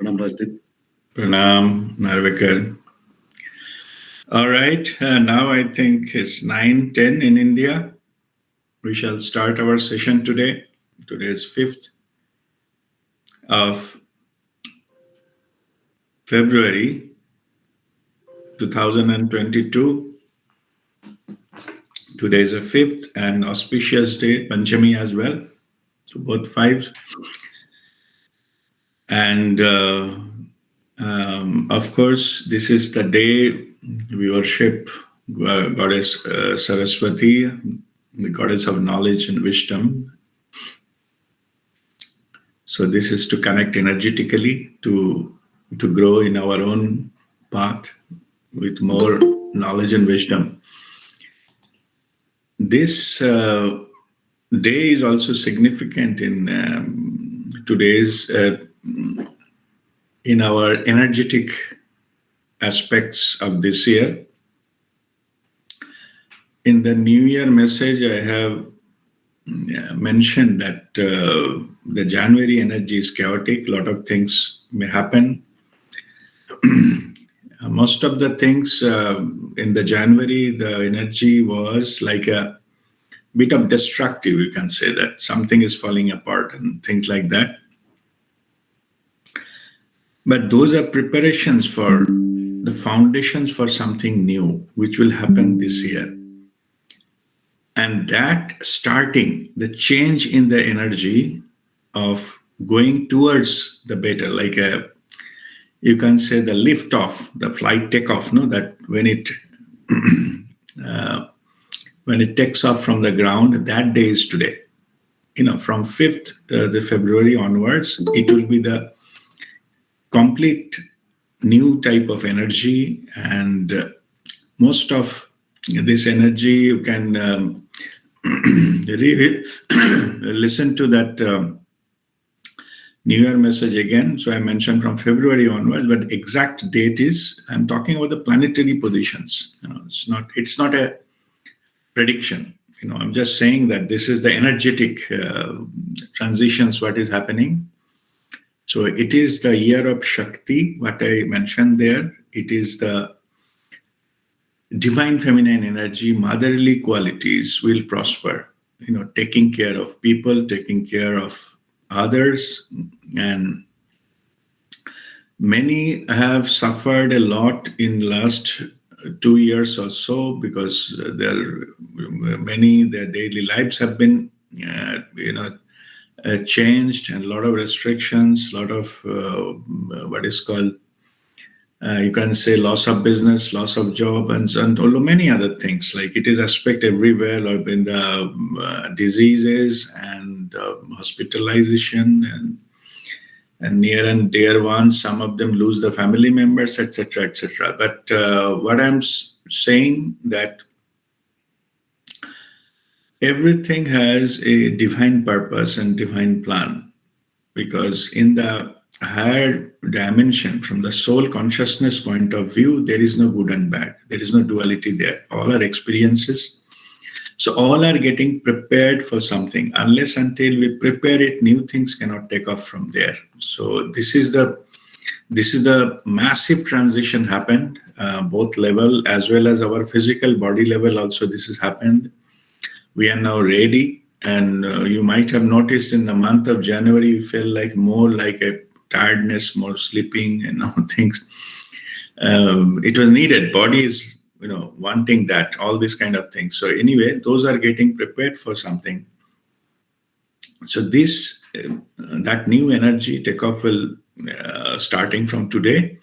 Pranam Rajdeep. Pranam, Narvikar. All right, now I think it's 9:10 in India. We shall start our session today. Today is 5th of February 2022. Today is a 5th and auspicious day, Panchami as well. So both fives. And of course, this is the day we worship Goddess Saraswati, the goddess of knowledge and wisdom. So this is to connect energetically, to grow in our own path with more knowledge and wisdom. This day is also significant in today's in our energetic aspects of this year. In the New Year message, I have mentioned that the January energy is chaotic. A lot of things may happen. Most of the things in the January, the energy was like a bit of destructive. You can say that something is falling apart and things like that. But those are preparations for the foundations for something new, which will happen this year. And that starting, the change in the energy of going towards the better, like you can say the lift off, the flight takeoff, no? That when it takes off from the ground, that day is today. From 5th the February onwards, it will be the complete new type of energy, and most of this energy you can listen to that New Year message again. So I mentioned from February onwards, but exact date is, I'm talking about the planetary positions. It's not a prediction. I'm just saying that this is the energetic transitions, what is happening. So it is the year of Shakti, what I mentioned there. It is the divine feminine energy, motherly qualities will prosper, taking care of people, taking care of others. And many have suffered a lot in last 2 years or so, because their daily lives have been, changed, and a lot of restrictions, a lot of what is called, you can say loss of business, loss of job, and many other things. Like it is aspect everywhere, like in the diseases and hospitalization and near and dear ones. Some of them lose the family members, etc., etc. But what I'm saying that everything has a divine purpose and divine plan, because in the higher dimension, from the soul consciousness point of view, there is no good and bad. There is no duality there. All are experiences. So all are getting prepared for something. Unless until we prepare it, new things cannot take off from there. So this is the massive transition happened, both level as well as our physical body level. Also, this has happened. We are now ready, and you might have noticed in the month of January, you feel like more like a tiredness, more sleeping, and all things. It was needed. Body is, wanting that, all these kind of things. So anyway, those are getting prepared for something. So that new energy takeoff will starting from today,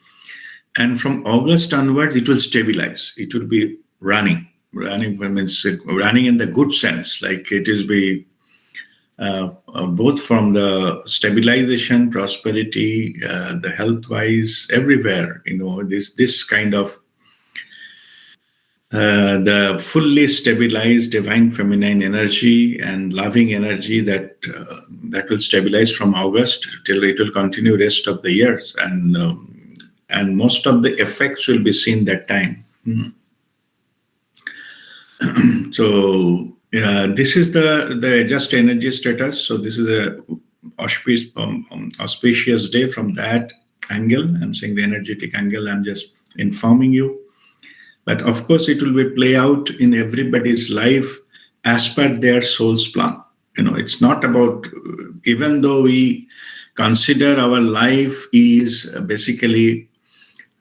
and from August onwards, it will stabilize. It will be running means running in the good sense, like it is be both from the stabilization, prosperity, the health wise, everywhere. This kind of the fully stabilized divine feminine energy and loving energy that will stabilize from August till it will continue rest of the years, and most of the effects will be seen that time. So this is the just energy status. So this is a auspicious day. From that, angle. I'm saying the energetic angle. I'm just informing you. But of course, it will be play out in everybody's life as per their soul's plan. It's not about, even though we consider our life is basically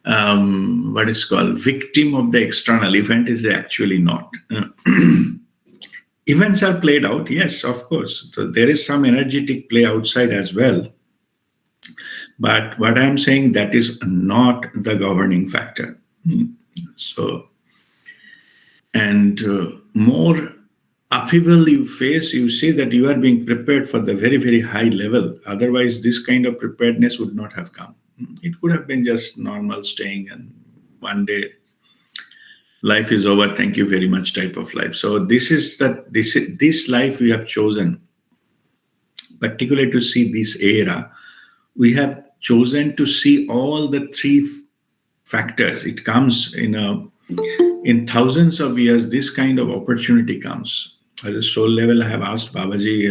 what is called victim of the external event, is actually not. Events are played out, yes, of course. So there is some energetic play outside as well. But what I'm saying, that is not the governing factor. So, and more upheaval you face, you say that you are being prepared for the very, very high level. Otherwise, this kind of preparedness would not have come. It could have been just normal staying, and one day life is over, thank you very much type of life. So this life we have chosen, particularly to see this era, we have chosen to see all the three factors. It comes in thousands of years, this kind of opportunity comes. At a soul level, I have asked Babaji,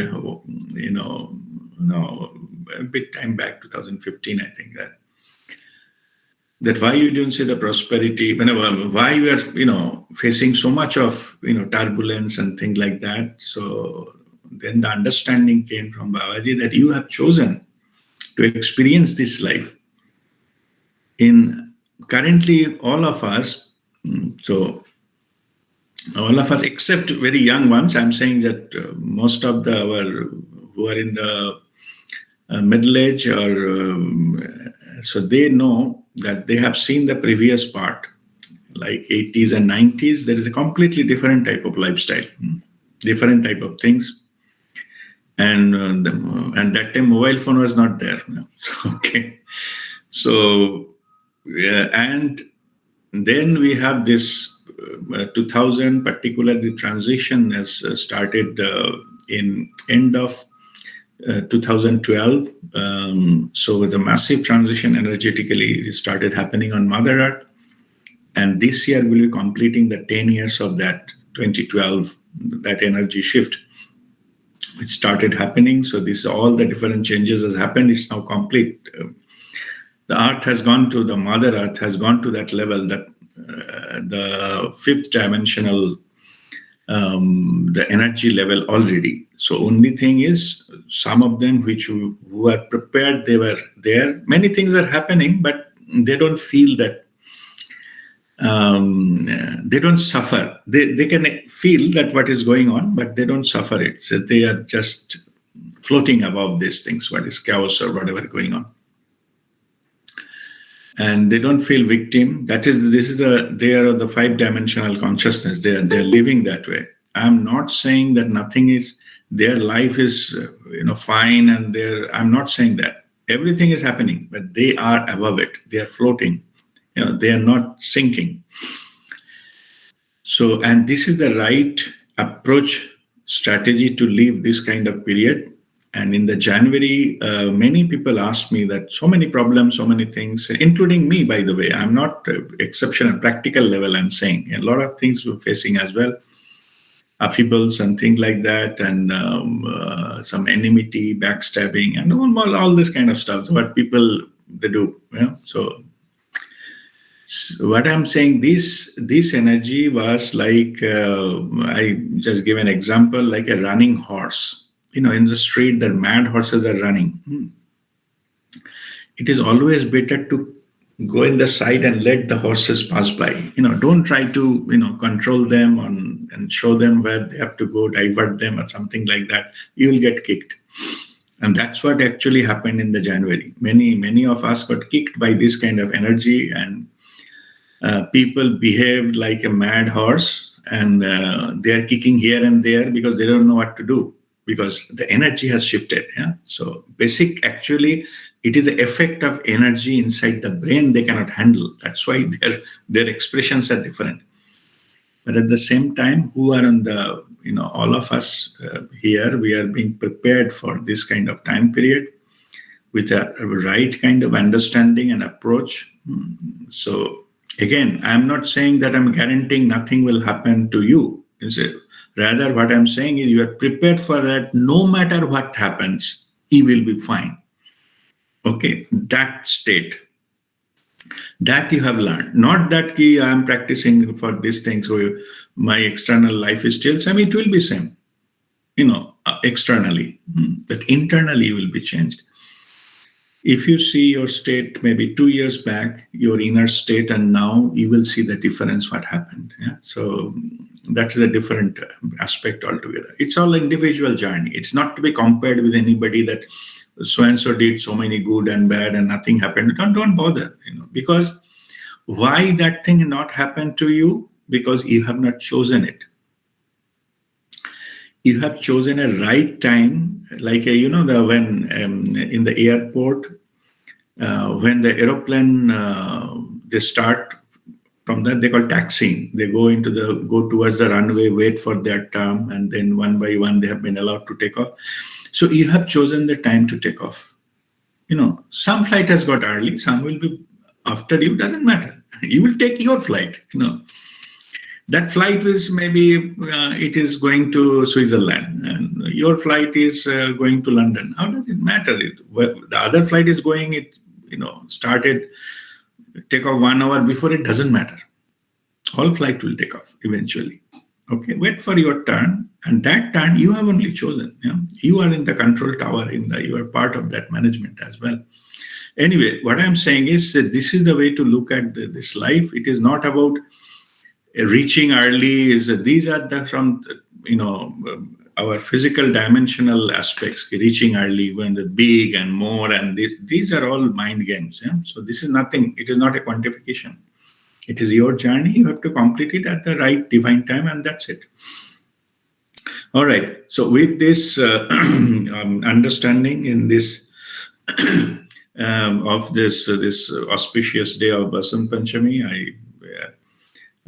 a bit time back, 2015, I think, that why you don't see the prosperity, why you are, facing so much of, turbulence and things like that. So then the understanding came from Babaji that you have chosen to experience this life. Currently, all of us, all of us except very young ones, I'm saying that most of who are in the middle age, or so they know that they have seen the previous part, like 80s and 90s. There is a completely different type of lifestyle, different type of things. And that time mobile phone was not there. Okay. So, and then we have this 2000, particularly transition has started in end of 2012. So the massive transition energetically started happening on Mother Earth. And this year we'll be completing the 10 years of that 2012, that energy shift, which started happening. So this all the different changes has happened. It's now complete. The Earth has gone to, the Mother Earth has gone to that level, that the fifth dimensional, the energy level already. So only thing is, some of them who are prepared, they were there. Many things are happening, but they don't feel that. They don't suffer. They can feel that what is going on, but they don't suffer it. So they are just floating above these things, what is chaos or whatever going on. And they don't feel victim. They are the five-dimensional consciousness. They are living that way. I'm not saying that nothing is, their life is fine, and I'm not saying that. Everything is happening, but they are above it. They are floating. They are not sinking. So, and this is the right approach, strategy to live this kind of period. And in the January, many people asked me that so many problems, so many things, including me, by the way. I'm not exceptional, practical level, I'm saying. A lot of things we're facing as well. Upheavals and things like that, and some enmity, backstabbing, and all this kind of stuff. So what people, they do. So what I'm saying, this energy was like, I just give an example, like a running horse. In the street, the mad horses are running. It is always better to go in the side and let the horses pass by. Don't try to, control them and show them where they have to go, divert them or something like that. You will get kicked. And that's what actually happened in the January. Many of us got kicked by this kind of energy, and people behaved like a mad horse, and they're kicking here and there because they don't know what to do, because the energy has shifted. So actually, it is the effect of energy inside the brain they cannot handle. That's why their expressions are different. But at the same time, who are on the, all of us here, we are being prepared for this kind of time period with a right kind of understanding and approach. So again, I'm not saying that I'm guaranteeing nothing will happen to you. Rather, what I'm saying is you are prepared for that. No matter what happens, he will be fine. Okay, that state. That you have learned. Not that ki I am practicing for this thing, so my external life is still same. It will be same, externally. But internally will be changed. If you see your state maybe 2 years back, your inner state, and now you will see the difference what happened. Yeah? So that's a different aspect altogether. It's all individual journey. It's not to be compared with anybody that so and so did so many good and bad and nothing happened. Don't bother, because why that thing not happened to you? Because you have not chosen it. You have chosen a right time, like when in the airport, when the aeroplane they start from that, they call taxiing. They go towards the runway, wait for their turn, and then one by one they have been allowed to take off. So you have chosen the time to take off. Some flight has got early, some will be after you. Doesn't matter. You will take your flight. That flight is maybe it is going to Switzerland, and your flight is going to London. How does it matter? The other flight is going. It started take off 1 hour before. It doesn't matter. All flight will take off eventually. Okay, wait for your turn, and that turn you have only chosen. You are in the control tower. You are part of that management as well. Anyway, what I'm saying is that this is the way to look at this life. It is not about reaching early. These are from our physical dimensional aspects. Reaching early, when the big and more, and these are all mind games. So this is nothing. It is not a quantification. It is your journey. You have to complete it at the right divine time, and that's it. All right. So with this understanding in this of this auspicious day of Basant Panchami,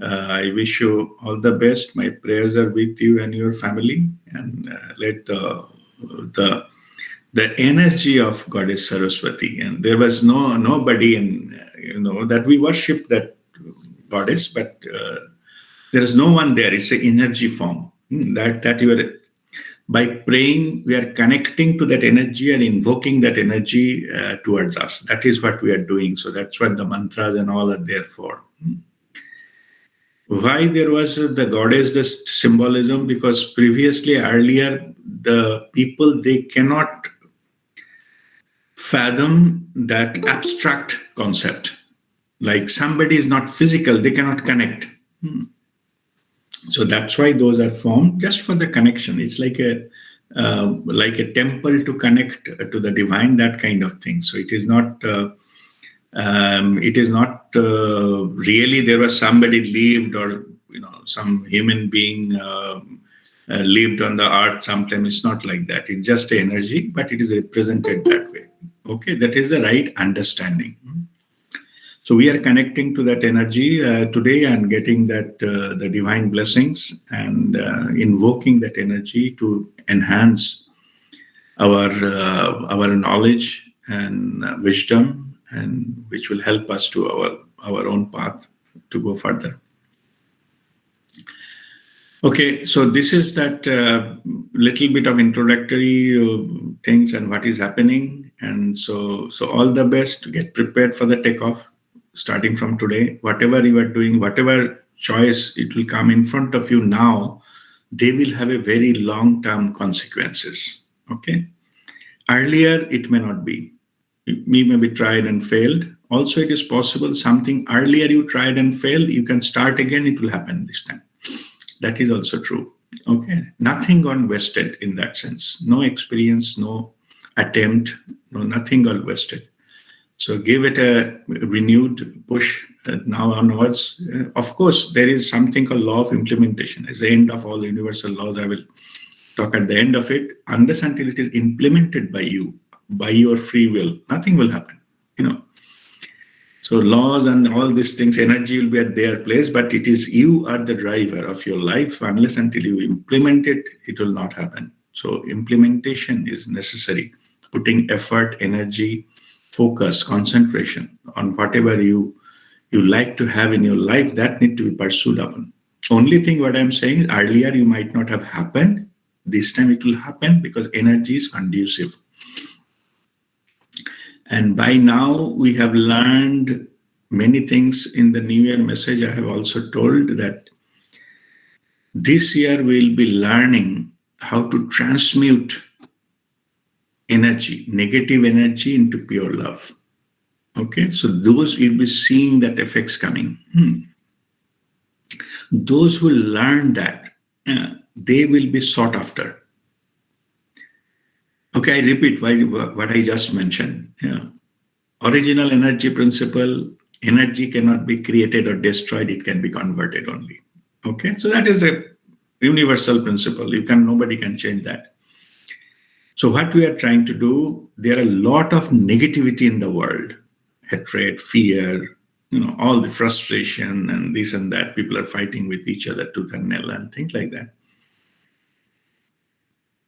I wish you all the best. My prayers are with you and your family, and let the energy of Goddess Saraswati. And there was nobody that we worship that goddess, but there is no one there. It's an energy form that you are. By praying, we are connecting to that energy and invoking that energy towards us. That is what we are doing. So that's what the mantras and all are there for. Why there was the goddess, the symbolism? Because earlier, the people, they cannot fathom that abstract concept. Like somebody is not physical, they cannot connect. So that's why those are formed just for the connection. It's like a temple to connect to the divine, that kind of thing. So it is not. Really there was somebody lived, or some human being lived on the earth sometime. It's not like that. It's just energy, but it is represented that way. Okay, that is the right understanding. So we are connecting to that energy today and getting that the divine blessings, and invoking that energy to enhance our knowledge and wisdom, and which will help us to our own path to go further. Okay, so this is that little bit of introductory things and what is happening. And so all the best. Get prepared for the takeoff starting from today. Whatever you are doing, whatever choice it will come in front of you now, they will have a very long-term consequences. Okay. Earlier, it may not be. You may be tried and failed. Also, it is possible something earlier you tried and failed, you can start again, it will happen this time. That is also true. Okay. Nothing gone wasted in that sense. No experience, no attempt, nothing got wasted. So give it a renewed push now onwards. Of course, there is something called law of implementation. As the end of all the universal laws, I will talk at the end of it. Unless until it is implemented by you, by your free will, nothing will happen. So laws and all these things, energy will be at their place, but it is you are the driver of your life. Unless until you implement it, it will not happen. So implementation is necessary. Putting effort, energy, focus, concentration on whatever you like to have in your life, that need to be pursued upon. Only thing what I'm saying is earlier you might not have happened. This time it will happen because energy is conducive. And by now we have learned many things in the New Year message. I have also told that this year we'll be learning how to transmute energy, negative energy, into pure love. Okay, so those you'll be seeing that effects coming. Those who learn that, they will be sought after. Okay, I repeat what I just mentioned. Original energy principle, energy cannot be created or destroyed, it can be converted only. Okay, so that is a universal principle. Nobody can change that. So what we are trying to do, there are a lot of negativity in the world, hatred, fear, all the frustration and this and that. People are fighting with each other tooth and nail and things like that.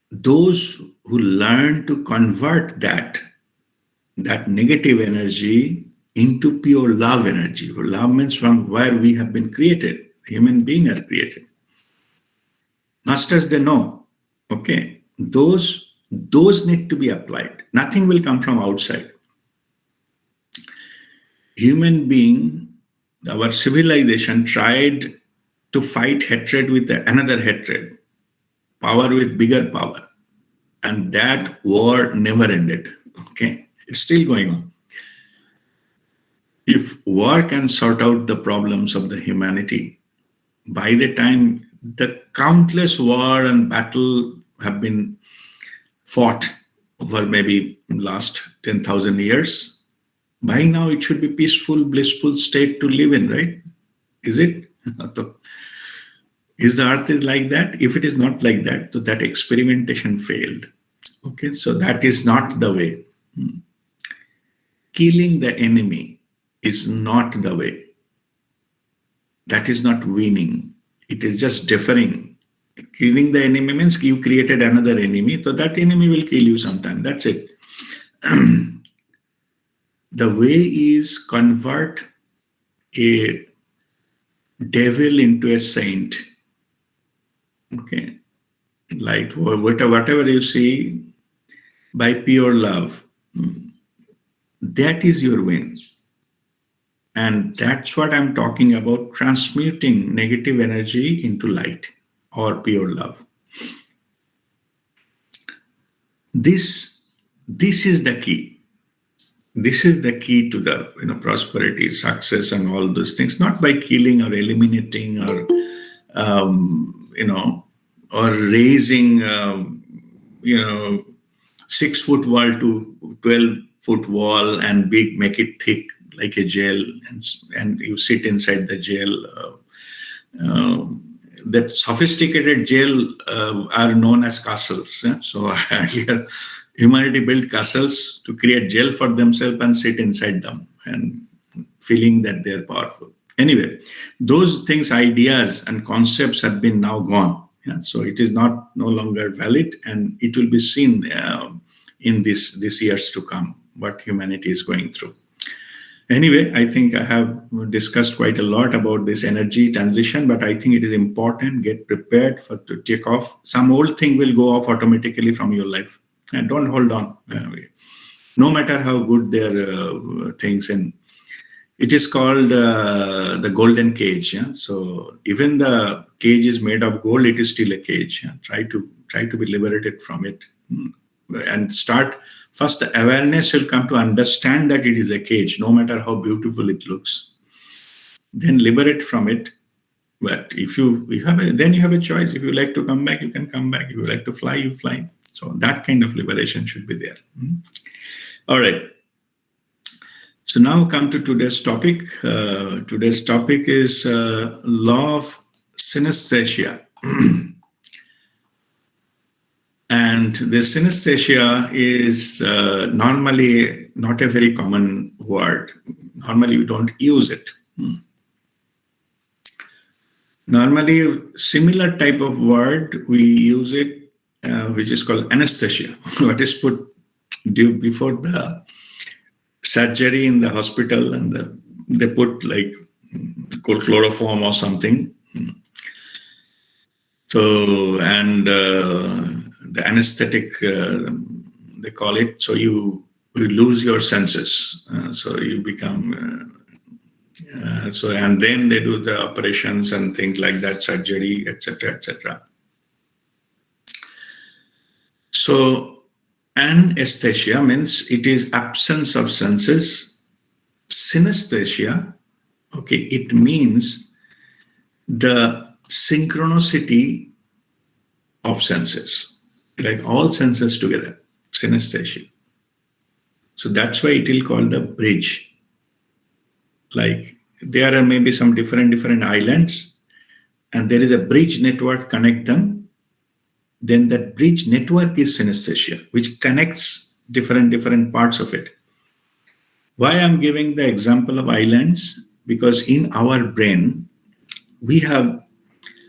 Those who learn to convert that negative energy into pure love energy. Love means from where we have been created. Human beings are created. Masters, they know. Okay, those need to be applied. Nothing will come from outside. Human being, our civilization tried to fight hatred with another hatred, power with bigger power. And that war never ended. Okay, it's still going on. If war can sort out the problems of the humanity, by the time the countless war and battle have been fought over maybe last 10,000 years, by now it should be peaceful, blissful state to live in, right? Is it? Is the earth is like that? If it is not like that, so that experimentation failed. Okay, so that is not the way. Killing the enemy is not the way. That is not winning. It is just deferring. Killing the enemy means you created another enemy, so that enemy will kill you sometime. That's it. The way is convert a devil into a saint. Okay, like whatever you see, by pure love, that is your win. And that's what I'm talking about, transmuting negative energy into light or pure love. This is the key. This is the key to the prosperity, success, and all those things. Not by killing or eliminating or or raising 6-foot wall to 12-foot wall and make it thick like a jail, and you sit inside the jail. That sophisticated jail are known as castles. So earlier, humanity built castles to create jail for themselves and sit inside them and feeling that they're powerful. Anyway, those things, ideas and concepts have been now gone. So it is no longer valid, and it will be seen in this years to come what humanity is going through. Anyway, I think I have discussed quite a lot about this energy transition, but I think it is important. Get prepared to take off. Some old thing will go off automatically from your life, and don't hold on. No matter how good their things, and it is called the golden cage. So even the cage is made of gold, it is still a cage. Try to be liberated from it, and start. First, the awareness will come to understand that it is a cage, no matter how beautiful it looks. Then liberate from it. But if you have a choice. If you like to come back, you can come back. If you like to fly, you fly. So that kind of liberation should be there. All right. So now come to today's topic. Today's topic is law of synesthesia. And the synesthesia is normally not a very common word. Normally, we don't use it. Normally, similar type of word, we use it, which is called anesthesia. What is put before the surgery in the hospital, and they put like chloroform or something. So, and the anesthetic, they call it, so you lose your senses. So you become And then they do the operations and things like that, surgery, etc., etc. So anesthesia means it is absence of senses. Synesthesia, okay, it means the synchronicity of senses, like all senses together, synesthesia. So that's why it will call the bridge. Like there are maybe some different islands, and there is a bridge network connect them. Then that bridge network is synesthesia, which connects different parts of it. Why I'm giving the example of islands? Because in our brain, we have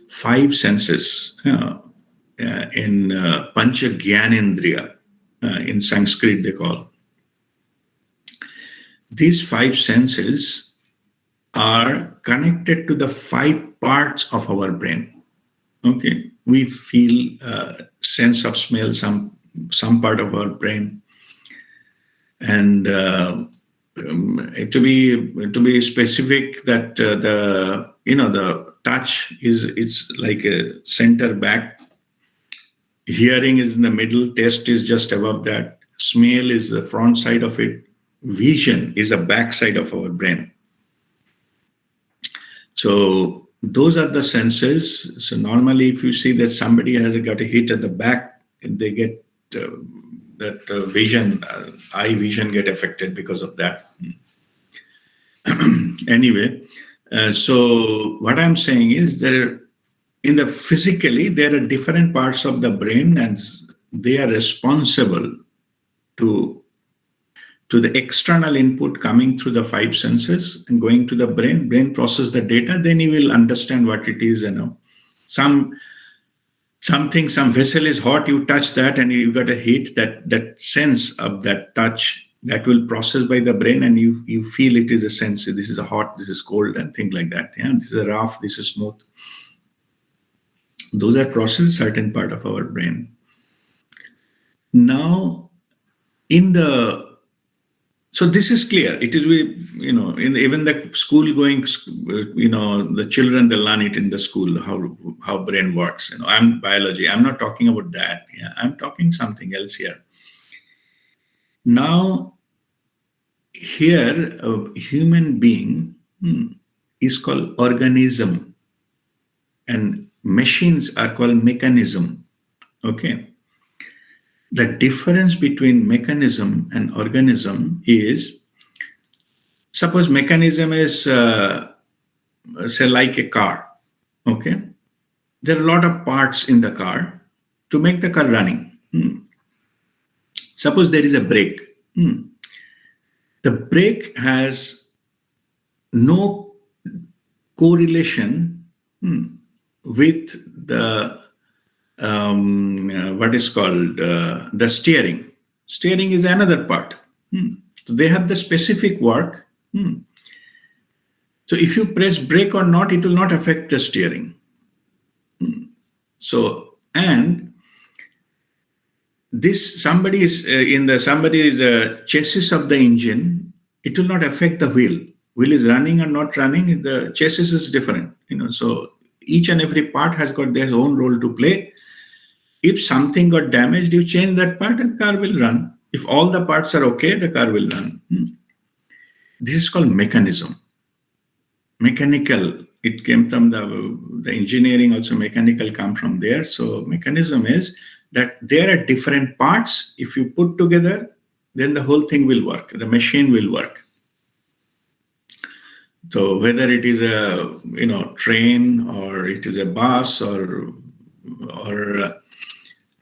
5 senses in Pancha Gyanendriya, in Sanskrit they call. These 5 senses are connected to the 5 parts of our brain. Okay, we feel sense of smell, some part of our brain, and to be specific, that the touch it's like a center back, hearing is in the middle, taste is just above that, smell is the front side of it, vision is the back side of our brain. So those are the senses. So normally, if you see that somebody has got a hit at the back, and they get that vision, eye vision get affected because of that. Anyway, so what I'm saying is physically, there are different parts of the brain, and they are responsible to the external input coming through the 5 senses and going to the brain process the data, then you will understand what it is. Some vessel is hot, you touch that and you got a heat, that sense of that touch, that will process by the brain, and you feel it is a sense, this is a hot, this is cold, and things like that. Yeah, this is a rough, this is smooth. Those are processed certain part of our brain. Now, so this is clear. It is, even the school going, the children, they learn it in the school, how brain works. I'm biology. I'm not talking about that. Yeah, I'm talking something else here. Now, here, a human being is called organism, and machines are called mechanism. Okay. The difference between mechanism and organism is, suppose mechanism is, say, like a car. Okay. There are a lot of parts in the car to make the car running. Suppose there is a brake. The brake has no correlation with the what is called the steering. Steering is another part. So they have the specific work. So if you press brake or not, it will not affect the steering. So, and this somebody's chassis of the engine, it will not affect the wheel. Wheel is running or not running, the chassis is different. So each and every part has got their own role to play. If something got damaged, you change that part and the car will run. If all the parts are okay, the car will run. This is called mechanism. Mechanical, it came from the engineering, also mechanical come from there. So mechanism is that there are different parts. If you put together, then the whole thing will work. The machine will work. So whether it is a train, or it is a bus, or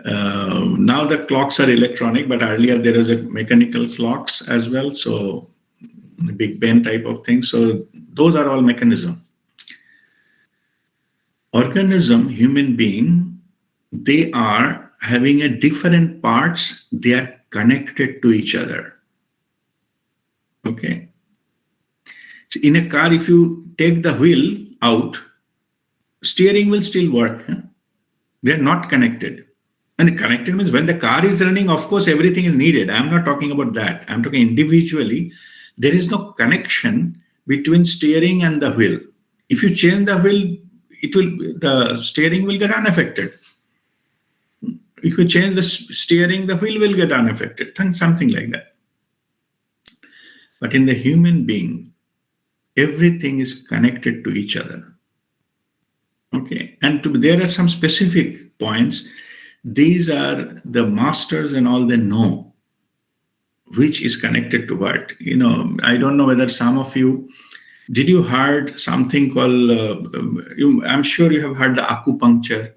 now the clocks are electronic, but earlier there was a mechanical clocks as well. So Big Ben type of thing. So those are all mechanism. Organism, human being, they are having a different parts. They are connected to each other. Okay. So in a car, if you take the wheel out, steering will still work. They are not connected. And connected means when the car is running, of course, everything is needed. I'm not talking about that. I'm talking individually. There is no connection between steering and the wheel. If you change the wheel, the steering will get unaffected. If you change the steering, the wheel will get unaffected. Something like that. But in the human being, everything is connected to each other. Okay, and there are some specific points. These are the masters and all they know, which is connected to what. I don't know whether some of you, did you heard something called, I'm sure you have heard the acupuncture,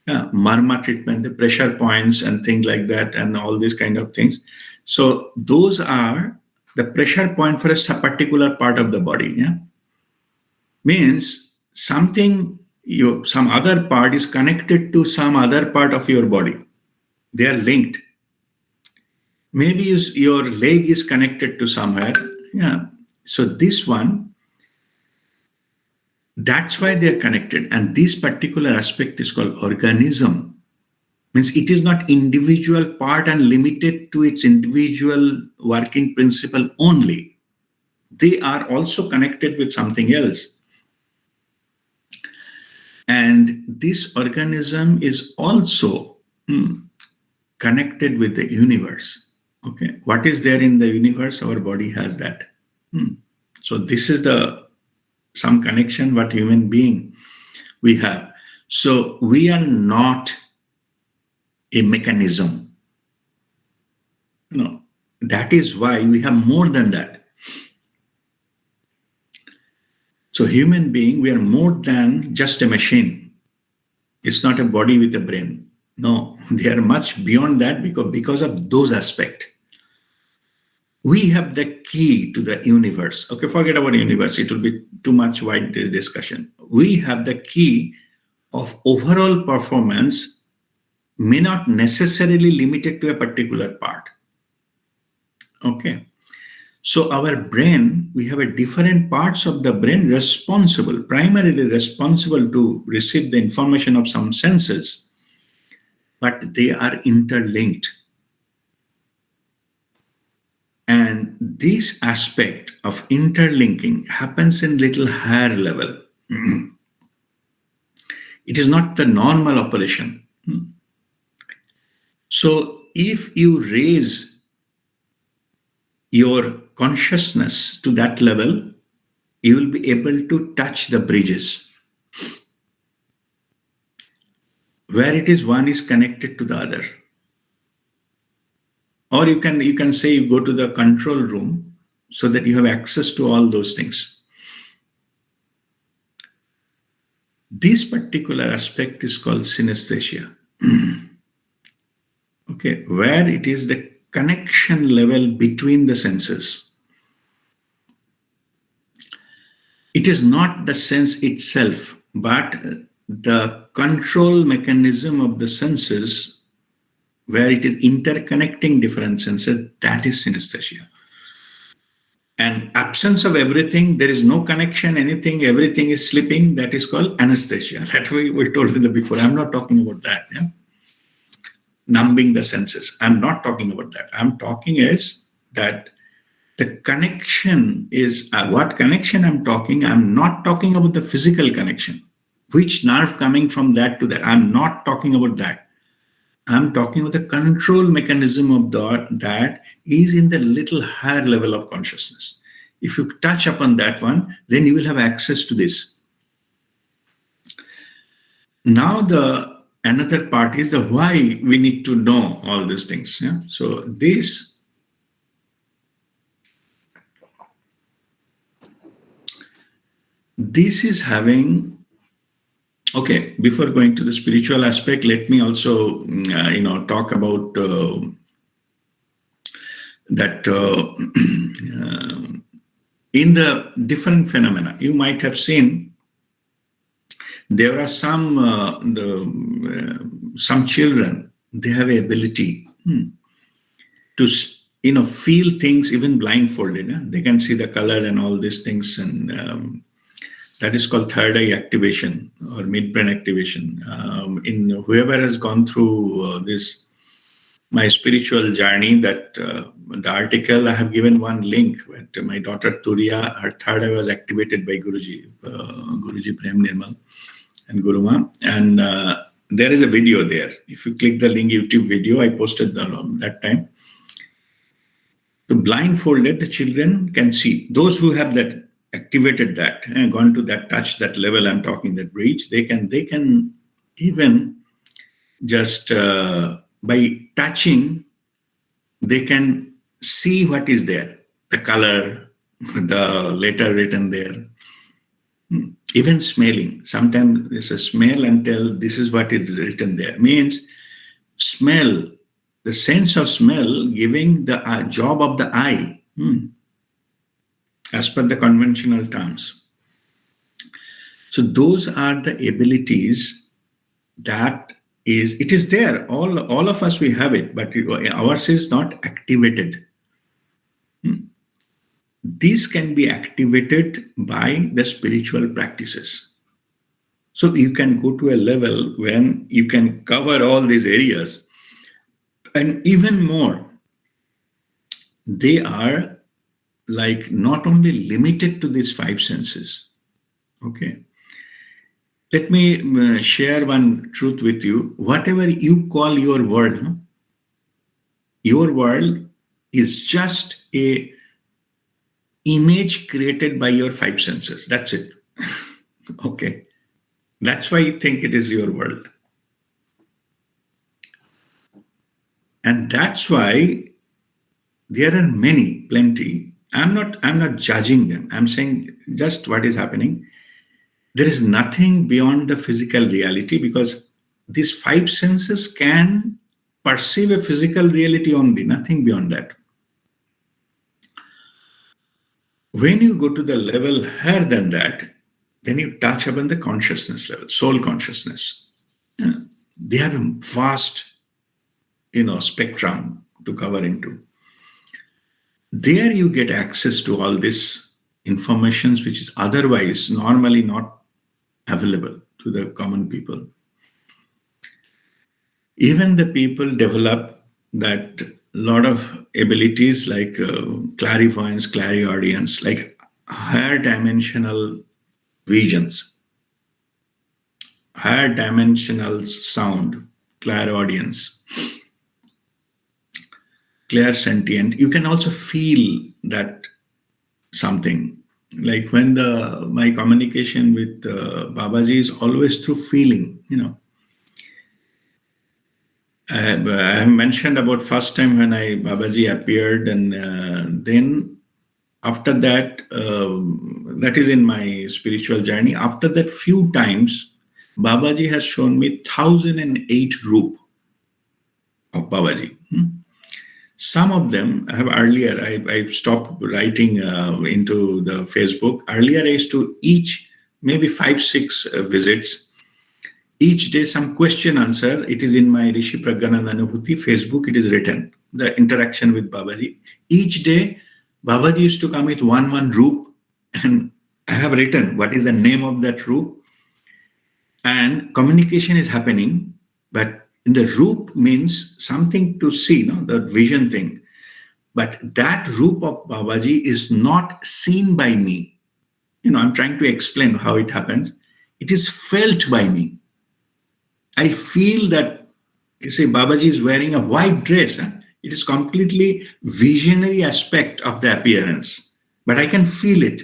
marma treatment, the pressure points and things like that, and all these kind of things. So those are the pressure point for a particular part of the body. Yeah, means something. Some other part is connected to some other part of your body. They are linked. Maybe your leg is connected to somewhere. Yeah. So this one, that's why they are connected. And this particular aspect is called organism. Means it is not individual part and limited to its individual working principle only. They are also connected with something else. And this organism is also connected with the universe. Okay, what is there in the universe? Our body has that. So this is some connection what human being we have. So we are not a mechanism. That is why we have more than that. So human being, we are more than just a machine. It's not a body with a brain. No, they are much beyond that because of those aspects. We have the key to the universe. Okay, forget about universe. It will be too much wide discussion. We have the key of overall performance, may not necessarily limited to a particular part. Okay. So our brain, we have a different parts of the brain primarily responsible to receive the information of some senses, but they are interlinked. And this aspect of interlinking happens in little higher level. It is not the normal operation. So if you raise your consciousness to that level, you will be able to touch the bridges where it is one is connected to the other. Or you can say you go to the control room so that you have access to all those things. This particular aspect is called synesthesia. Okay, where it is the connection level between the senses. It is not the sense itself, but the control mechanism of the senses where it is interconnecting different senses, that is synesthesia. And absence of everything, there is no connection, everything is slipping, that is called anesthesia. That we told you before. I'm not talking about that. Yeah? Numbing the senses. I'm not talking about that. I'm talking is that the connection is, what connection I'm talking, I'm not talking about the physical connection. Which nerve coming from that to that? I'm not talking about that. I'm talking about the control mechanism of that is in the little higher level of consciousness. If you touch upon that one, then you will have access to this. Now another part is the why we need to know all these things. Yeah? So this is having. Okay, before going to the spiritual aspect, let me also, talk about that in the different phenomena. You might have seen there are some children, they have a ability to feel things even blindfolded. They can see the color and all these things, and that is called third eye activation or midbrain activation. In whoever has gone through this my spiritual journey, that the article I have given one link with my daughter Turiya, her third eye was activated by Guruji Prem Nirmal and Guruma. And there is a video there. If you click the link, YouTube video, I posted that time. The blindfolded, the children can see. Those who have that activated that and gone to that touch, that level I'm talking, that bridge, they can even just by touching, they can see what is there, the color, the letter written there. Even smelling. Sometimes there's a smell and tell this is what is written there. Means smell, the sense of smell giving the job of the eye, as per the conventional terms. So those are the abilities that it is there. All of us, we have it, but ours is not activated. These can be activated by the spiritual practices. So you can go to a level when you can cover all these areas. And even more, they are like not only limited to these five senses. Okay. Let me share one truth with you. Whatever you call your world, your world is just a image created by your five senses. That's it. Okay. That's why you think it is your world. And that's why there are plenty. I'm not judging them. I'm saying just what is happening. There is nothing beyond the physical reality, because these five senses can perceive a physical reality only, nothing beyond that. When you go to the level higher than that, then you touch upon the consciousness level, soul consciousness. They have a vast, spectrum to cover into. There you get access to all this information which is otherwise normally not available to the common people. Even the people develop that lot of abilities like clairvoyance, clairaudience, like higher dimensional visions, higher dimensional sound, clairaudience, clairsentient. You can also feel that something. Like when my communication with Babaji is always through feeling, I have mentioned about first time when Babaji appeared, and then after that, that is in my spiritual journey. After that, few times, Babaji has shown me 1008 roop of Babaji. Some of them I have earlier, I stopped writing into the Facebook. Earlier, I used to maybe 5-6 visits. Each day, some question answer. It is in my Rishi Pragyananda Anubhuti Facebook. It is written, the interaction with Babaji. Each day, Babaji used to come with one roop, and I have written what is the name of that roop. And communication is happening, but in the roop means something to see, the vision thing. But that roop of Babaji is not seen by me. I'm trying to explain how it happens. It is felt by me. I feel that, Babaji is wearing a white dress. It is completely visionary aspect of the appearance, but I can feel it.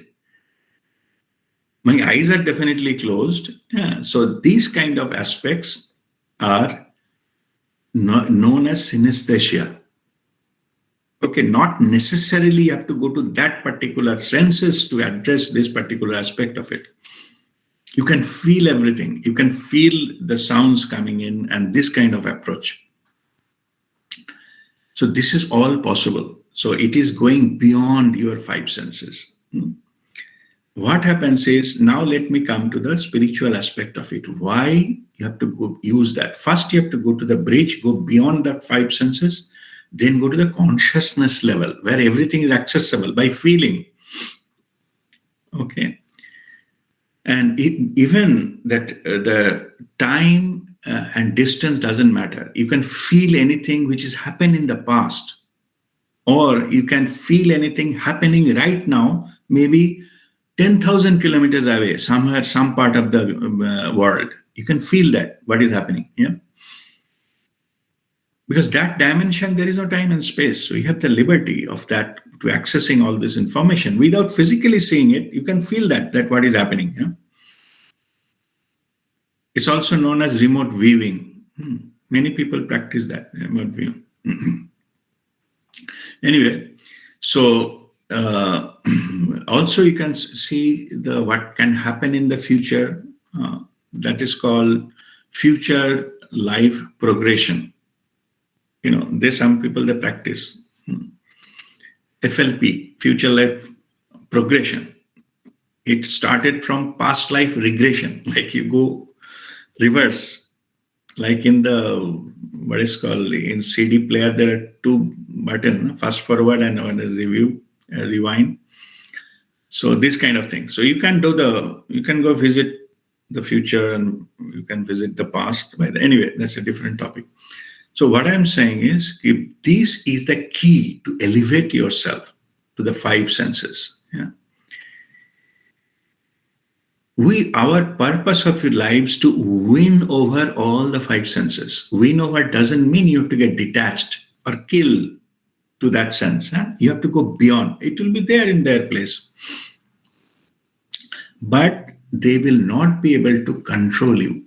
My eyes are definitely closed. So these kind of aspects are known as synesthesia. Okay, not necessarily you have to go to that particular senses to address this particular aspect of it. You can feel everything. You can feel the sounds coming in and this kind of approach. So this is all possible. So it is going beyond your five senses. What happens is, now let me come to the spiritual aspect of it. Why you have to go use that? First, you have to go to the bridge, go beyond that five senses, then go to the consciousness level where everything is accessible by feeling. Okay. And even that the time and distance doesn't matter. You can feel anything which has happened in the past, or you can feel anything happening right now, maybe 10,000 kilometers away, somewhere, some part of the world. You can feel that, what is happening. Yeah. Because that dimension, there is no time and space. So you have the liberty of that to accessing all this information without physically seeing it. You can feel that what is happening. Yeah? It's also known as remote viewing. Many people practice that, remote viewing. Anyway, so also you can see what can happen in the future. That is called future life progression. There's some people that practice FLP, future life progression. It started from past life regression, like you go reverse, like in the, what is called, in CD player, there are two buttons, fast forward and one is rewind. So this kind of thing. So you can go visit the future and you can visit the past. Anyway, that's a different topic. So what I'm saying is, this is the key to elevate yourself to the five senses. Yeah. Our purpose of your lives to win over all the five senses. Win over doesn't mean you have to get detached or kill to that sense. Huh? You have to go beyond. It will be there in their place. But they will not be able to control you.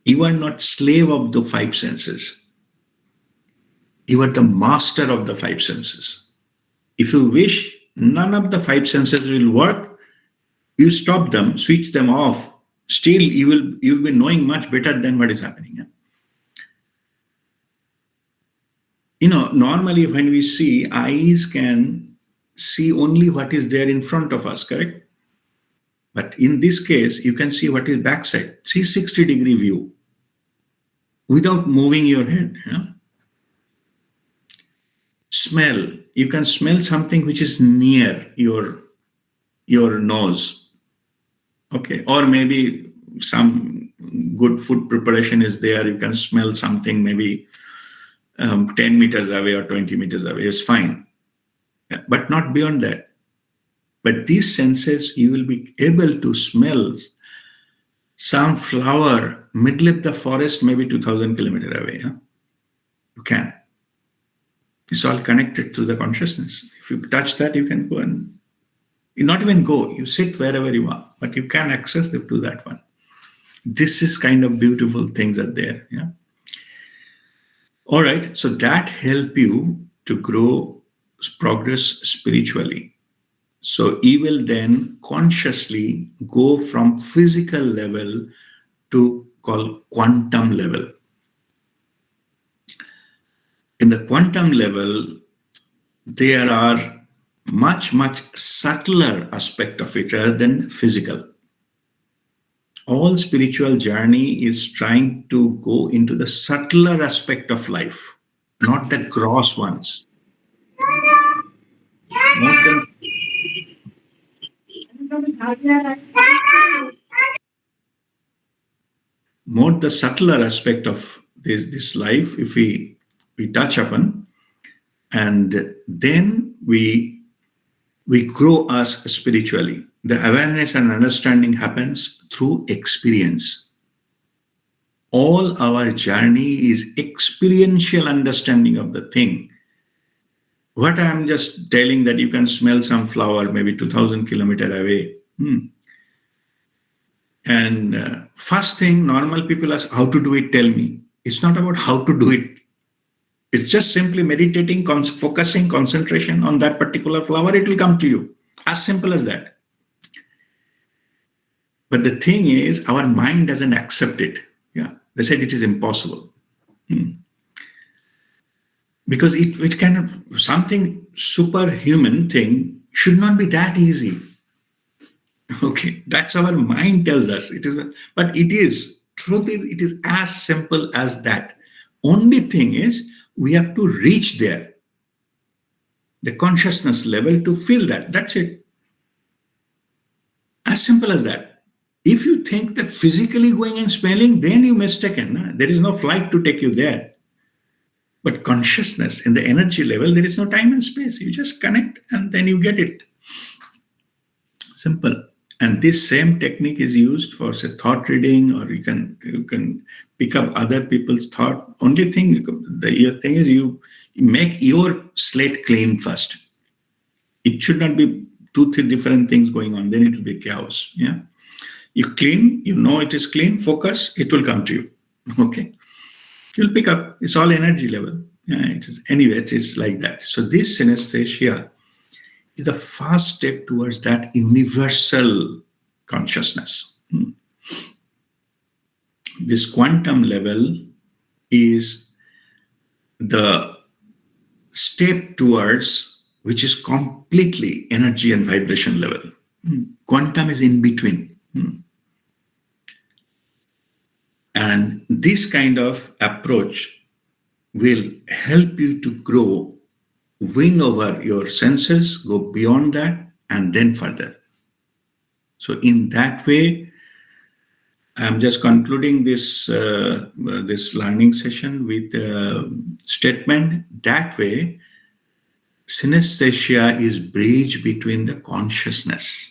You are not slave of the five senses. You are the master of the five senses. If you wish none of the five senses will work, you stop them, switch them off. Still, you will be knowing much better than what is happening. Yeah? Normally when we see, eyes can see only what is there in front of us, correct? But in this case, you can see what is backside, 360-degree view, without moving your head. Yeah? Smell, you can smell something which is near your nose. Okay, or maybe some good food preparation is there. You can smell something maybe 10 meters away or 20 meters away. It's fine, but not beyond that. But these senses, you will be able to smell some flower middle of the forest, maybe 2,000 kilometers away. Yeah? You can. It's all connected to the consciousness. If you touch that, you can go and you not even go. You sit wherever you are, but you can access to that one. This is kind of beautiful things are there. Yeah. All right. So that help you to grow, progress spiritually. So you will then consciously go from physical level to called quantum level. In the quantum level, there are much subtler aspect of it rather than physical. All spiritual journey is trying to go into the subtler aspect of life, not the gross ones. More the subtler aspect of this life, if we touch upon, and then we grow us spiritually. The awareness and understanding happens through experience. All our journey is experiential understanding of the thing. What I'm just telling that you can smell some flower maybe 2,000 kilometers away. And first thing, normal people ask, how to do it, tell me. It's not about how to do it. It's just simply meditating, focusing, concentration on that particular flower, it will come to you. As simple as that. But the thing is, our mind doesn't accept it. Yeah, they said it is impossible. Because it cannot, something superhuman thing should not be that easy. Okay, that's our mind tells us. But it is. Truth is, it is as simple as that. Only thing is, we have to reach there, the consciousness level to feel that. That's it. As simple as that. If you think that physically going and smelling, then you're mistaken. No? There is no flight to take you there. But consciousness in the energy level, there is no time and space. You just connect and then you get it. Simple. And this same technique is used for, say, thought reading, or you can pick up other people's thought. Only thing, your thing is you make your slate clean first. It should not be 2-3 different things going on. Then it will be chaos. Yeah. You clean, you know it is clean, focus, it will come to you. Okay. You'll pick up. It's all energy level. Yeah, it is. Anyway, it is like that. So this synesthesia is the first step towards that universal consciousness. This quantum level is the step towards which is completely energy and vibration level. Quantum is in between. And this kind of approach will help you to grow, win over your senses, go beyond that, and then further. So in that way, I'm just concluding this learning session with a statement. That way, synesthesia is bridge between the consciousness.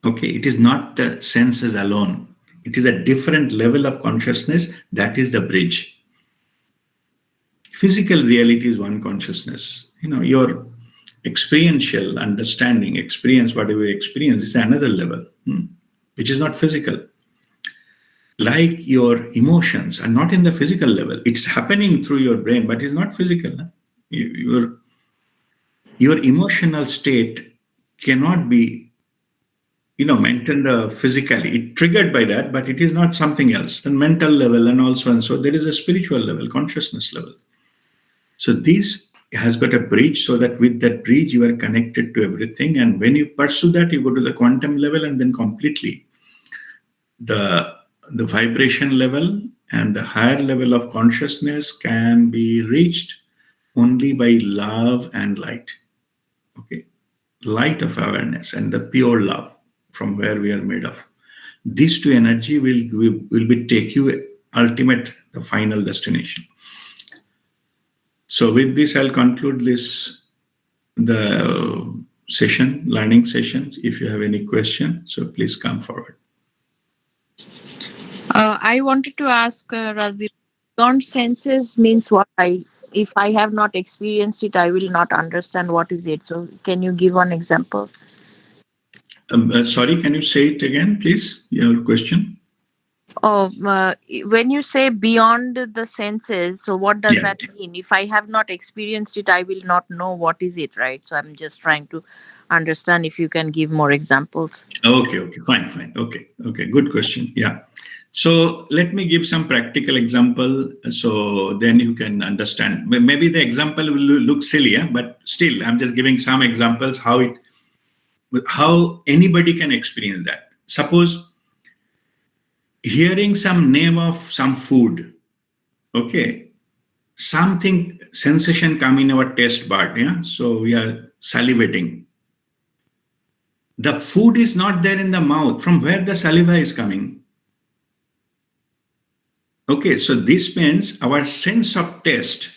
Okay, it is not the senses alone. It is a different level of consciousness that is the bridge. Physical reality is one consciousness. Your experiential understanding, experience, whatever you experience, is another level, which is not physical. Like your emotions are not in the physical level. It's happening through your brain, but it's not physical. Your emotional state cannot be maintained physically. It triggered by that, but it is not something else. The mental level and so there is a spiritual level, consciousness level. So this has got a bridge, so that with that bridge you are connected to everything. And when you pursue that, you go to the quantum level, and then completely the vibration level and the higher level of consciousness can be reached only by love and light. Okay, light of awareness and the pure love from where we are made of. These two energy will be take you ultimate, the final destination. So with this, I'll conclude the session, learning session. If you have any question, so please come forward. I wanted to ask Razi, beyond senses means what? If I have not experienced it, I will not understand what is it. So can you give one example? Sorry, can you say it again, please? Your question. When you say beyond the senses, so what does that mean? If I have not experienced it, I will not know what is it, right? So I'm just trying to understand if you can give more examples. Okay, fine. Okay, good question. Yeah. So let me give some practical example, so then you can understand. Maybe the example will look silly, but still, I'm just giving some examples how anybody can experience that. Suppose hearing some name of some food, okay, something sensation come in our taste bud, so we are salivating. The food is not there in the mouth. From where the saliva is coming? Okay, so this means our sense of taste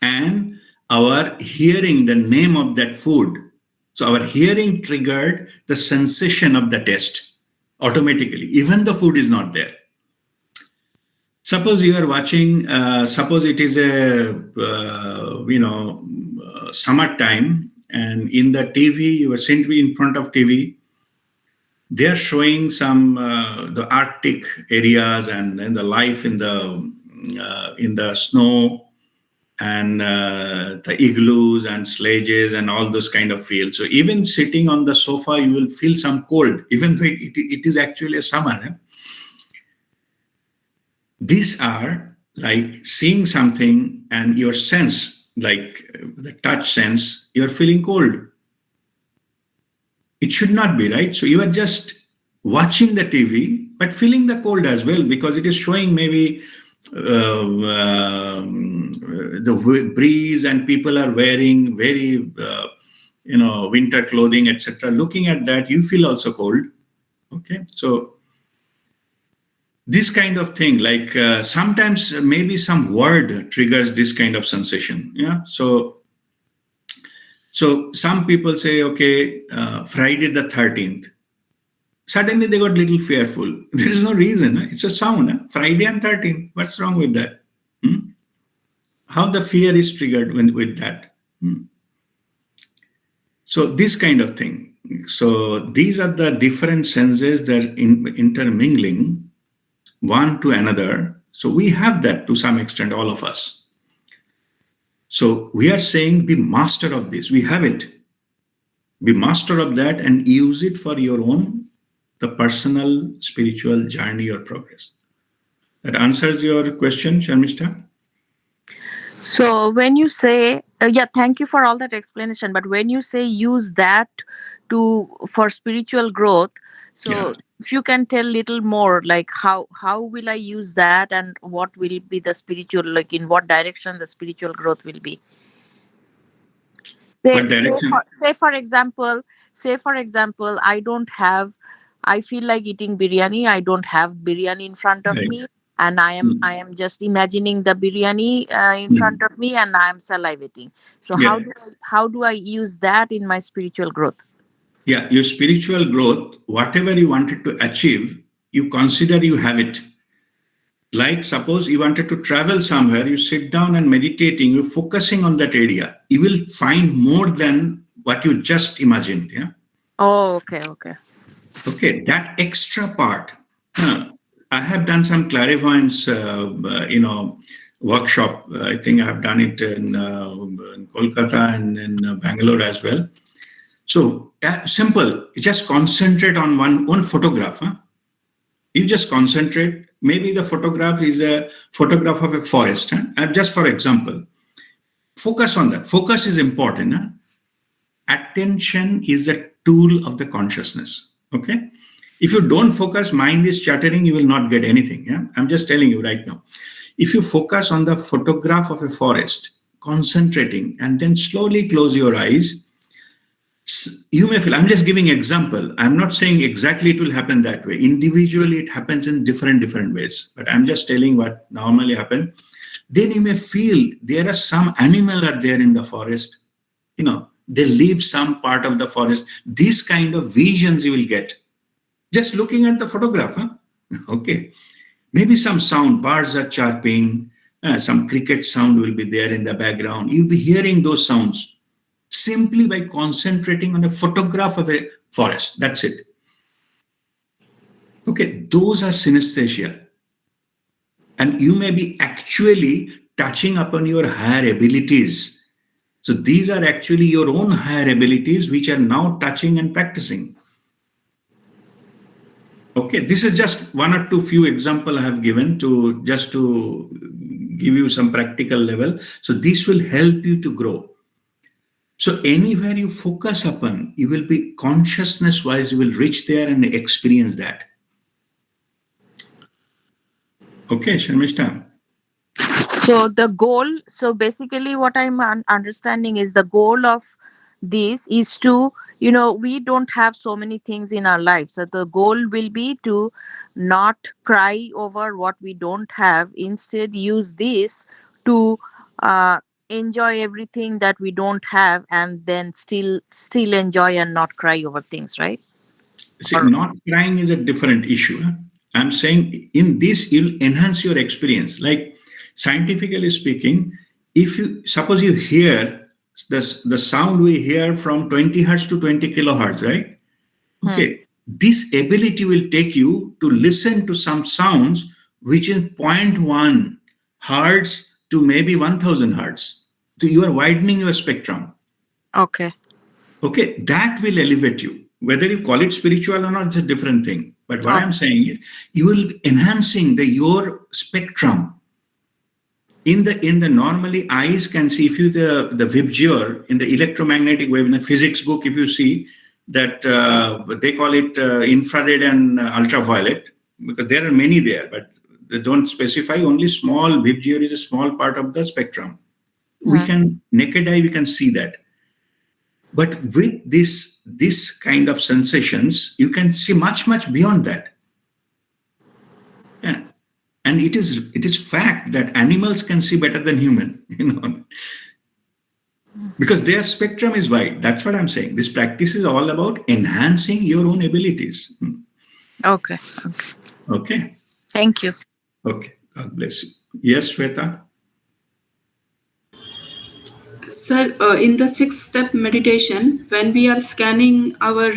and our hearing the name of that food. So our hearing triggered the sensation of the taste automatically, even the food is not there. Suppose you are watching, suppose it is a, summertime, and in the TV, you are simply in front of TV, they are showing some the Arctic areas and the life in the snow and the igloos and sledges and all those kind of fields. So even sitting on the sofa, you will feel some cold, even though it is actually a summer. These are like seeing something and your sense, like the touch sense, you're feeling cold. It should not be, right? So you are just watching the TV, but feeling the cold as well, because it is showing maybe the breeze and people are wearing very, winter clothing, etc. Looking at that, you feel also cold. Okay, so this kind of thing, like sometimes maybe some word triggers this kind of sensation. Yeah, so some people say, okay, Friday the 13th. Suddenly they got little fearful. There is no reason. It's a sound. Friday and 13th. What's wrong with that? Hmm? How the fear is triggered with that? Hmm. So this kind of thing. So these are the different senses that are intermingling one to another. So we have that to some extent, all of us. So we are saying be master of this. We have it. Be master of that and use it for your own, the personal spiritual journey or progress. That answers your question, Sharmishta? So when you say, yeah, thank you for all that explanation. But when you say use that to for spiritual growth, Yeah. so if you can tell little more, like how will I use that, and what will be the spiritual, like in what direction the spiritual growth will be? say What say for direction? say for example I don't have, I feel like eating biryani, I don't have biryani in front of Right. me, and I am just imagining the biryani in front Mm. of me, and I am salivating. So Yeah. how do I use that in my spiritual growth? Yeah. Your spiritual growth, whatever you wanted to achieve, you consider you have it. Like suppose you wanted to travel somewhere, you sit down and meditating, you're focusing on that area. You will find more than what you just imagined. Yeah. Oh, okay, okay. Okay, that extra part. uh, I have done some clairvoyance, workshop. I think I have done it in Kolkata and in Bangalore as well. So simple. You just concentrate on one photograph. Huh? You just concentrate. Maybe the photograph is a photograph of a forest. Huh? And just for example, focus on that. Focus is important. Huh? Attention is a tool of the consciousness. Okay, if you don't focus, mind is chattering, you will not get anything. Yeah, I'm just telling you right now. If you focus on the photograph of a forest, concentrating, and then slowly close your eyes, you may feel, I'm just giving example, I'm not saying exactly it will happen that way. Individually it happens in different ways, but I'm just telling what normally happen. Then you may feel there are some animal are there in the forest, they leave some part of the forest. These kind of visions you will get just looking at the photograph. Huh? Okay, maybe some sound, birds are chirping, some cricket sound will be there in the background. You'll be hearing those sounds simply by concentrating on a photograph of a forest. That's it. Okay, those are synesthesia, and you may be actually touching upon your higher abilities. So these are actually your own higher abilities which are now touching and practicing. Okay, this is just one or two few example I have given to just to give you some practical level. So this will help you to grow. So anywhere you focus upon, you will be consciousness wise, you will reach there and experience that. Okay, Sharmishta. So the goal, so basically what I'm understanding is the goal of this is to, we don't have so many things in our life, so the goal will be to not cry over what we don't have, instead use this to uh, enjoy everything that we don't have, and then still enjoy and not cry over things, right? See, Or not crying is a different issue. Huh? I'm saying in this, you'll enhance your experience. Like scientifically speaking, if you suppose you hear the sound we hear from 20 hertz to 20 kilohertz, right? hmm, Okay, this ability will take you to listen to some sounds which is zero point 0.1 hertz to maybe 1000 hertz. So you are widening your spectrum. okay. Okay, that will elevate you. Whether you call it spiritual or not, it's a different thing. But what I'm Okay. saying is, you will be enhancing your spectrum. In the normally eyes can see, if you the VIBGYOR in the electromagnetic wave in the physics book, if you see that they call it infrared and ultraviolet, because there are many there, but they don't specify. Only small VIBGYOR is a small part of the spectrum. We Hmm. can naked eye we can see that. But with this kind of sensations, you can see much beyond that. Yeah. And it is fact that animals can see better than human, because their spectrum is wide. That's what I'm saying. This practice is all about enhancing your own abilities. Okay. Okay. Okay. Thank you. Okay. God bless you. Yes, Shweta. Sir, in the six-step meditation, when we are scanning our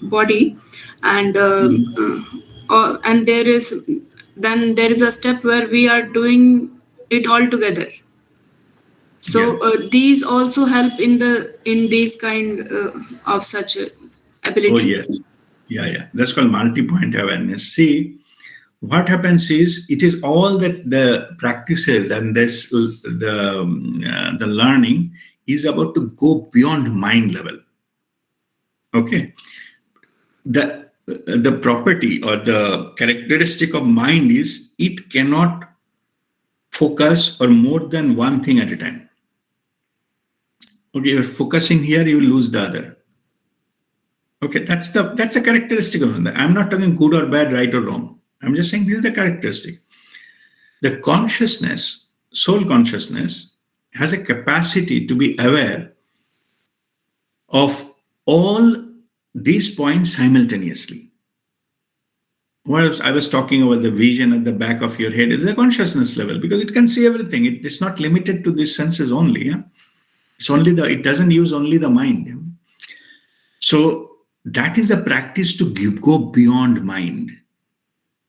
body, and there is a step where we are doing it all together. Yeah. So these also help in these kind of such Oh, ability. yes. Yeah. That's called multi-point awareness. See, what happens is it is all that the practices and the learning is about to go beyond mind level. Okay. The property or the characteristic of mind is it cannot focus on more than one thing at a time. Okay, you're focusing here, you lose the other. Okay, that's a characteristic of it. I'm not talking good or bad, right or wrong. I'm just saying this is the characteristic. The consciousness, soul consciousness, has a capacity to be aware of all these points simultaneously. What I was talking about, the vision at the back of your head is the consciousness level, because it can see everything. It's not limited to these senses only. Yeah? It doesn't use only the mind. Yeah? So that is a practice to go beyond mind,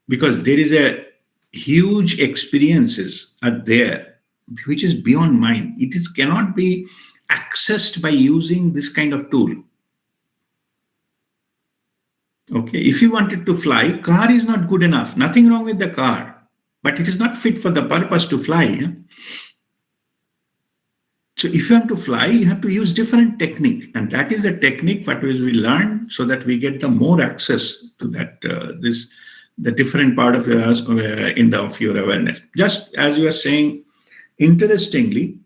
because there is a huge experiences are there which is beyond mind. Cannot be accessed by using this kind of tool. Okay, if you wanted to fly, car is not good enough. Nothing wrong with the car, but it is not fit for the purpose to fly. Yeah? So if you want to fly, you have to use different technique, and that is a technique what we learn so that we get the more access to that the different part of your awareness. Just as you are saying, interestingly,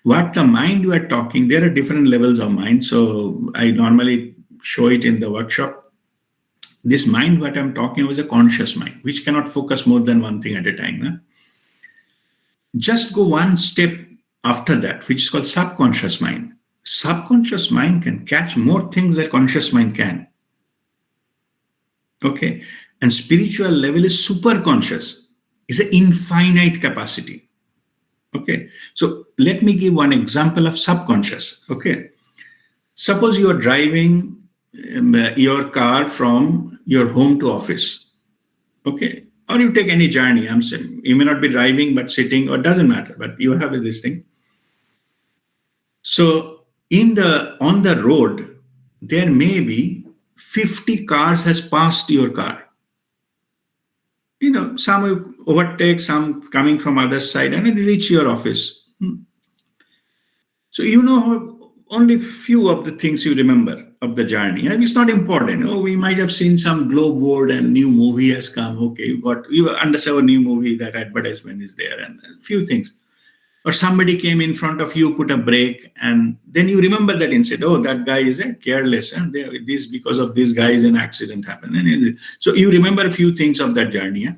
what the mind you are talking, there are different levels of mind. So I normally show it in the workshop. This mind, what I'm talking about, is a conscious mind, which cannot focus more than one thing at a time. Huh? Just go one step after that, which is called subconscious mind. Subconscious mind can catch more things than conscious mind can. Okay. And spiritual level is super conscious. It's an infinite capacity. Okay. So let me give one example of subconscious. Okay. Suppose you are driving your car from your home to office. Okay. Or you take any journey. I'm saying you may not be driving, but sitting, or doesn't matter, but you have this thing. So on the road, there may be 50 cars has passed your car. Some will overtake, some coming from other side, and it reach your office. So only few of the things you remember of the journey. And it's not important. We might have seen some globe board and new movie has come. Okay, you understand a new movie, that advertisement is there, and a few things. Or somebody came in front of you, put a brake, and then you remember that incident. Oh, that guy is careless, and because of this guy, an accident happened. And so you remember a few things of that journey. Yeah?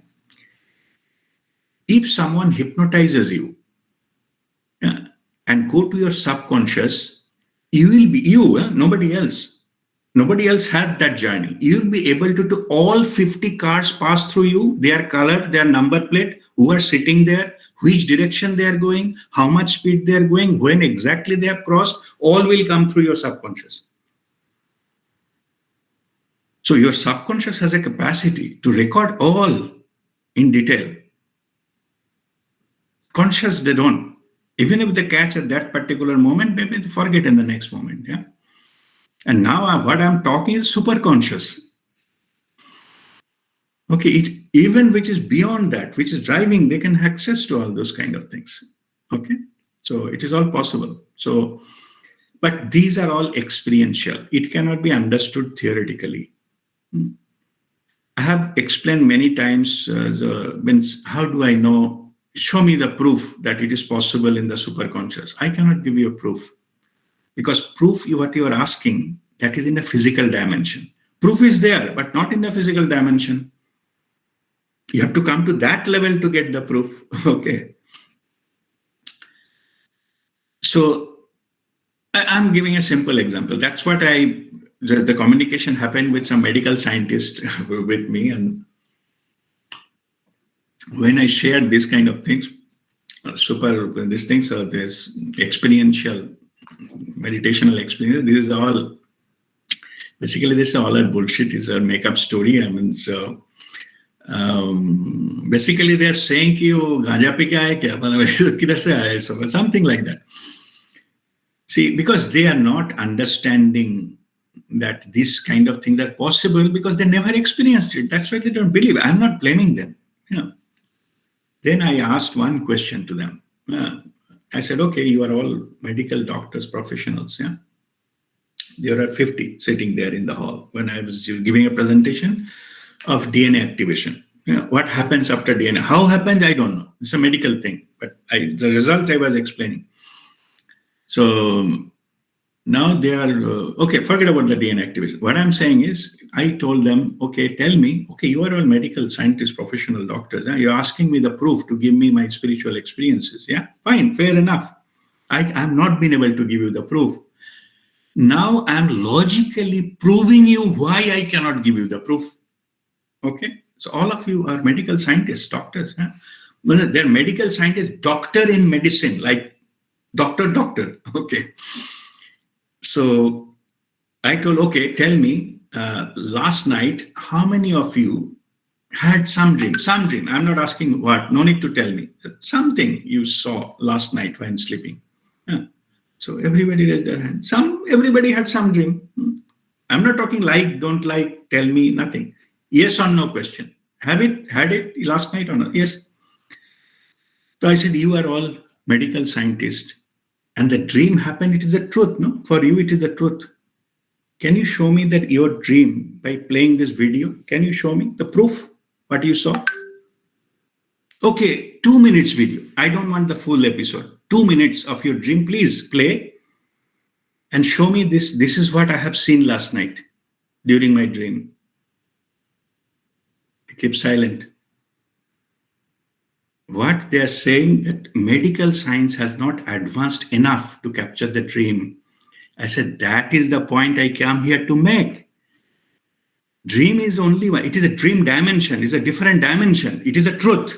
If someone hypnotizes you, yeah, and go to your subconscious, you will be nobody else. Nobody else had that journey. You'll be able to do all 50 cars pass through you, their color, their number plate, who are sitting there, which direction they are going, how much speed they are going, when exactly they have crossed, all will come through your subconscious. So your subconscious has a capacity to record all in detail. Conscious, they don't. Even if they catch at that particular moment, maybe they forget in the next moment. Yeah. And now what I'm talking is super conscious. Okay, even which is beyond that, which is driving, they can have access to all those kind of things. Okay, so it is all possible. So, but these are all experiential. It cannot be understood theoretically. I have explained many times, how do I know? Show me the proof that it is possible in the superconscious. I cannot give you a proof, Because proof, what you are asking, that is in a physical dimension. Proof is there, but not in the physical dimension. You have to come to that level to get the proof. Okay. So I'm giving a simple example. That's what the communication happened with some medical scientist with me. And when I shared this kind of things, so this experiential, meditational experience, this is all, basically this is all a bullshit, is a make-up story. I mean, so basically they're saying कि वो गांजा P के आए क्या, मतलब किधर से आए, so something like that. See, because they are not understanding that these kind of things are possible because they never experienced it. That's why they don't believe. I'm not blaming them. Then I asked one question to them. I said, okay, you are all medical doctors, professionals. Yeah, there are 50 sitting there in the hall when I was giving a presentation of DNA activation. What happens after DNA? How happens? I don't know. It's a medical thing, but the result I was explaining. So now they are, okay, forget about the DNA activation. What I'm saying is, I told them, okay, tell me, okay, you are all medical scientists, professional doctors. You're asking me the proof to give me my spiritual experiences. Yeah, fine, fair enough. I've not been able to give you the proof. Now I'm logically proving you why I cannot give you the proof. Okay, so all of you are medical scientists, doctors. Huh? Well, they're medical scientists, doctor in medicine, like doctor. Okay. So I told, okay, tell me, last night, how many of you had some dream? I'm not asking what, no need to tell me. Something you saw last night when sleeping. Yeah. So everybody raised their hand. Everybody had some dream. I'm not talking like, don't like, tell me, nothing. Yes or no question. Had it last night or not? Yes. So I said, you are all medical scientists. And the dream happened, it is the truth, no? For you, it is the truth. Can you show me that your dream by playing this video? Can you show me the proof, what you saw? Okay, 2 minutes video. I don't want the full episode. 2 minutes of your dream, please play and show me this. This is what I have seen last night during my dream. They keep silent. What they are saying that medical science has not advanced enough to capture the dream. I said, that is the point I come here to make. Dream is only one. It is a dream dimension. It's a different dimension. It is a truth.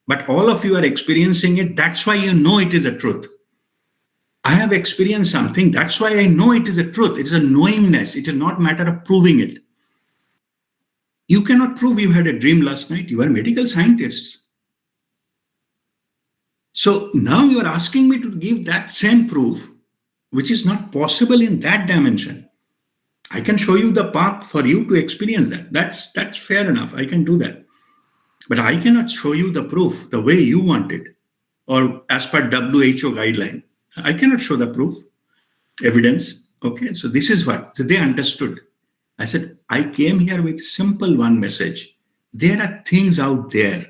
But all of you are experiencing it. That's why you know it is a truth. I have experienced something. That's why I know it is a truth. It is a knowingness. It is not a matter of proving it. You cannot prove you had a dream last night. You are medical scientists. So now you are asking me to give that same proof, which is not possible in that dimension. I can show you the path for you to experience that. That's fair enough. I can do that. But I cannot show you the proof the way you want it or as per WHO guideline. I cannot show the proof, evidence. Okay, so this is what. So they understood. I said, I came here with simple one message. There are things out there.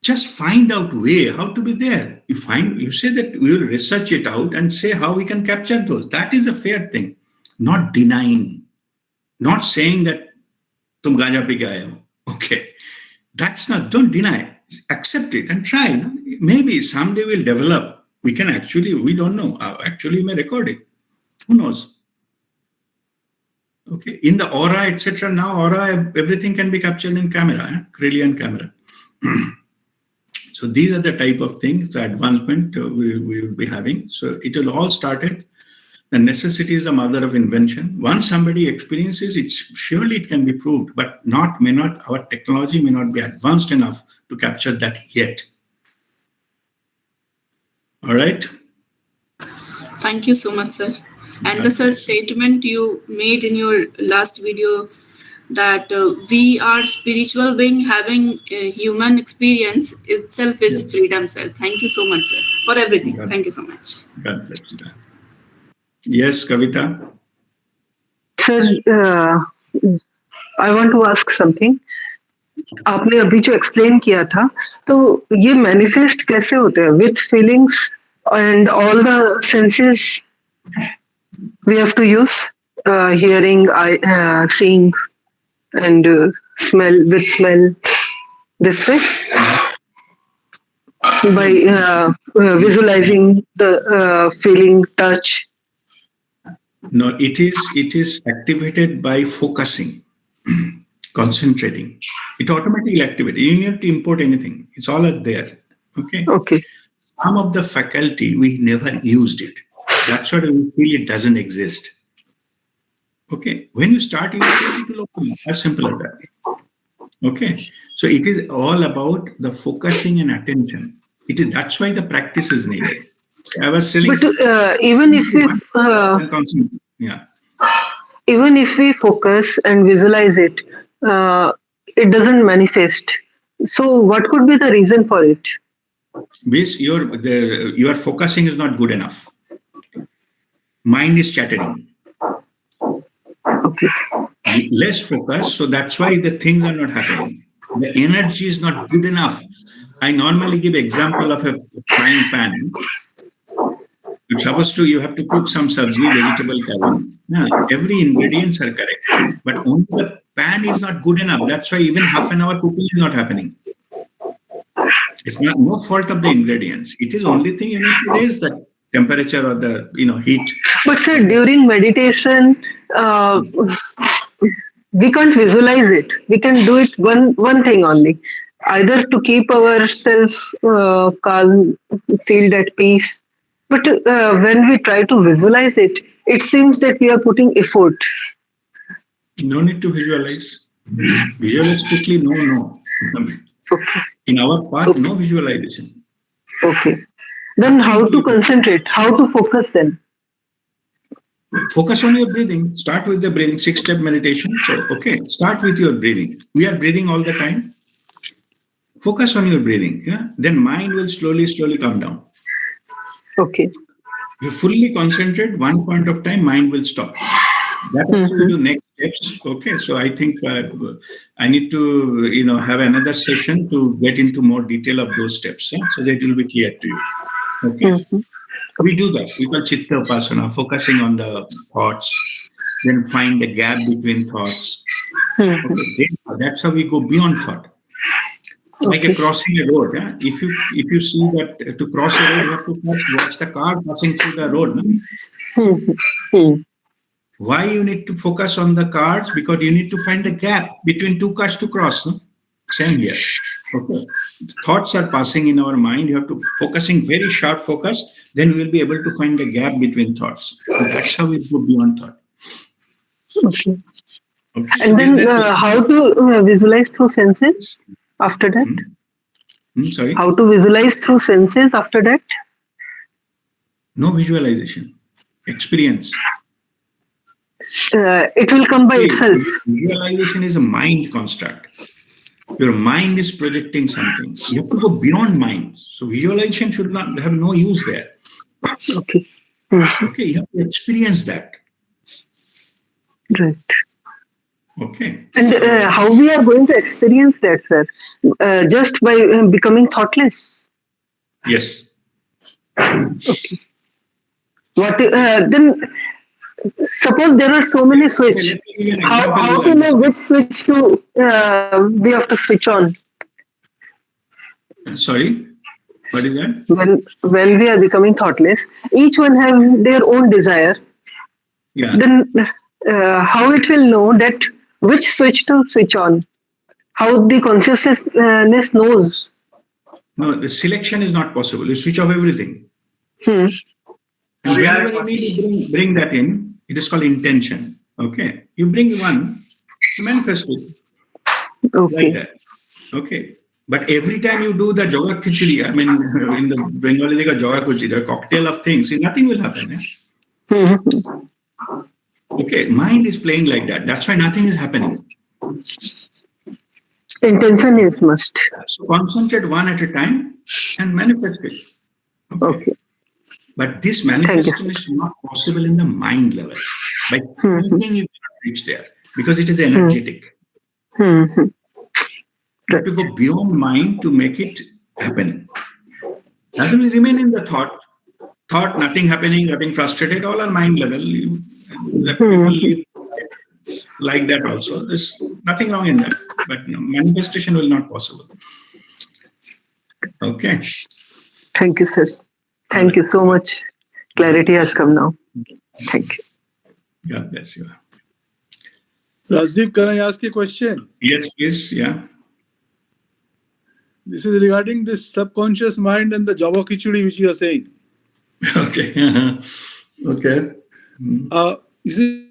Just find out way how to be there. You say that we will research it out and say how we can capture those. That is a fair thing. Not denying. Not saying that tum ganja pi ke aaye ho. Okay. That's not, don't deny. Accept it and try. No? Maybe someday we'll develop. We don't know. Actually, we may record it. Who knows? Okay. In the aura, etc. Now, aura, everything can be captured in camera, Krillian camera. So these are the type of things, the advancement we will be having. So it will all started. The necessity is the mother of invention. Once somebody experiences it, surely it can be proved, but our technology may not be advanced enough to capture that yet. All right. Thank you so much, sir. And the sir statement you made in your last video that we are spiritual being having a human experience itself is freedom, sir. Thank you so much, sir, for everything. Thank you so much. God bless you. Yes, Kavita. Sir, I want to ask something. आपने अभी जो explain किया था, तो ये manifest कैसे होते हैं? With feelings And all the senses we have to use, hearing, seeing, and smell, with smell, this way, by No, visualizing the feeling, touch. no, it is activated by focusing, concentrating. It automatically activates. You don't need to import anything. It's all out there. Okay. Okay. Some of the faculty we never used it. That's why we feel it doesn't exist. Okay. When you start using it, it will open up. As simple as that. Okay. So it is all about the focusing and attention. It is that's why the practice is needed. I was telling. But even if we Yeah. even if we focus and visualize it, uh, it doesn't manifest. So, what could be the reason for it? Because your focusing is not good enough. Mind is chattering. Okay. Less focus, so that's why the things are not happening. The energy is not good enough. I normally give example of a frying pan. It's supposed to you have to cook some sabzi, vegetable curry. Yeah, every ingredients are correct, but only the pan is not good enough. That's why even half an hour cooking is not happening. It's not no fault of the ingredients. It is only thing you need to raise the temperature or the heat. But sir, during meditation, we can't visualize it. We can do it one thing only, either to keep ourselves calm, feel at peace. But when we try to visualize it, it seems that we are putting effort. No need to visualize. Visualize strictly no. Okay. In our path, no visualization. Okay. Then how to concentrate? How to focus then? Focus on your breathing. Start with the breathing, 6-step meditation. So, okay, start with your breathing. We are breathing all the time. Focus on your breathing. Yeah. Then mind will slowly come down. Okay. You fully concentrate, one point of time, mind will stop. That also will do next steps. Okay. So I think I need to, have another session to get into more detail of those steps. Yeah? So that it will be clear to you. Okay. We do that. We call Chitta Upasana, focusing on the thoughts, then find the gap between thoughts. Okay, then that's how we go beyond thought. Like a crossing a road. Yeah? If you see that to cross a road, you have to first watch the car passing through the road. No? Why you need to focus on the cars? Because you need to find the gap between two cars to cross. No? Same here. Okay. Thoughts are passing in our mind. You have to focusing very sharp focus. Then we will be able to find the gap between thoughts. And that's how we go beyond thought. Okay. Okay. And then how to visualize through senses after that? Sorry? How to visualize through senses after that? No visualization. Experience. It will come by itself. Visualization is a mind construct. Your mind is projecting something. You have to go beyond mind. So visualization should not have no use there. Okay. Okay, you have to experience that. Right. Okay. And how we are going to experience that, sir? Just by becoming thoughtless. Yes. Okay. What then? Suppose there are so many switches. How to know which switch to we have to switch on? Sorry, what is that? When we are becoming thoughtless, each one have their own desire. Yeah. Then how it will know that which switch to switch on? How the consciousness knows? No, the selection is not possible. You switch off everything. And whenever you need to bring that in, it is called intention. Okay. You bring one, you manifest it. Okay. Like that. Okay. But every time you do the Joga Khichdi, I mean, in the Bengali, they got Joga Khichdi, a cocktail of things, nothing will happen. Okay. Mind is playing like that. That's why nothing is happening. Intention is must. So concentrate one at a time and manifest it. Okay. But this manifestation is not possible in the mind level. By thinking, you cannot reach there because it is energetic. You have to go beyond mind to make it happen. Rather, we remain in the thought. thought, nothing happening, getting frustrated, all are mind level. That people Hmm. live like that also. There's nothing wrong in that. But manifestation will not possible. Okay. Thank you, sir. All Thank right. you so much. God Clarity has bless you. come now. Thank you. God bless you. Rajdeep, can I ask a question? Yes, please. Yeah. This is regarding this subconscious mind and the Java Khichudi which you are saying. Okay. Okay. You see,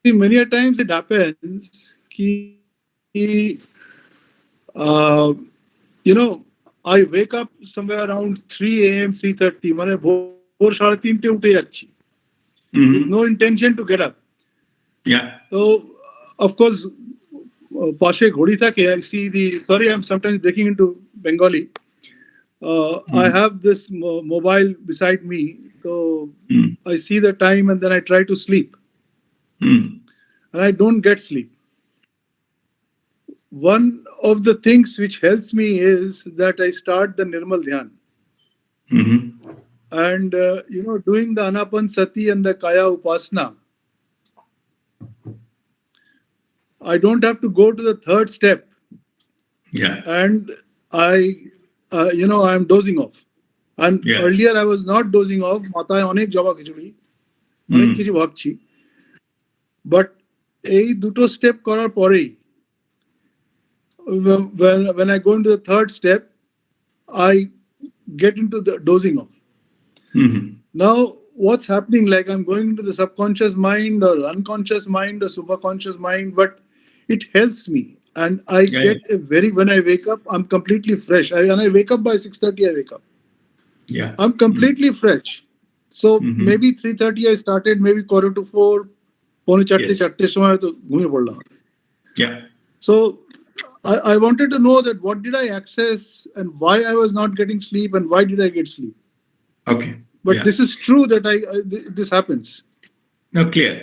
many a times it happens I wake up somewhere around 3 a.m., 3:30, মানে ভোর 3:30 উঠে যাচ্ছি with no intention to get up. Yeah. So, of course, পাশে ঘড়ি থাকে, I see sorry, I'm sometimes breaking into Bengali. I have this mobile beside me, so I see the time and then I try to sleep. And I don't get sleep. One of the things which helps me is that I start the Nirmal Dhyan. And, doing the Anapan Sati and the Kaya Upasana. I don't have to go to the third step. Yeah. And I'm dozing off. And earlier I was not dozing off. Matay onek jaba khichudi, onek kichu bhabchi. But এই দুটো step করার পরেই, when I go into the third step, I get into the dozing off. Now, what's happening? Like I'm going into the subconscious mind or unconscious mind or superconscious mind, but it helps me. And I get when I wake up, I'm completely fresh. And I wake up by 6:30, I wake up. Yeah. I'm completely fresh. So maybe 3:30 I started, maybe 3:45, পৌনে চারটের সময় হয়তো ঘুমিয়ে পড়লাম. Yeah. So I wanted to know that what did I access and why I was not getting sleep and why did I get sleep? Okay. But this is true that this happens. No, clear.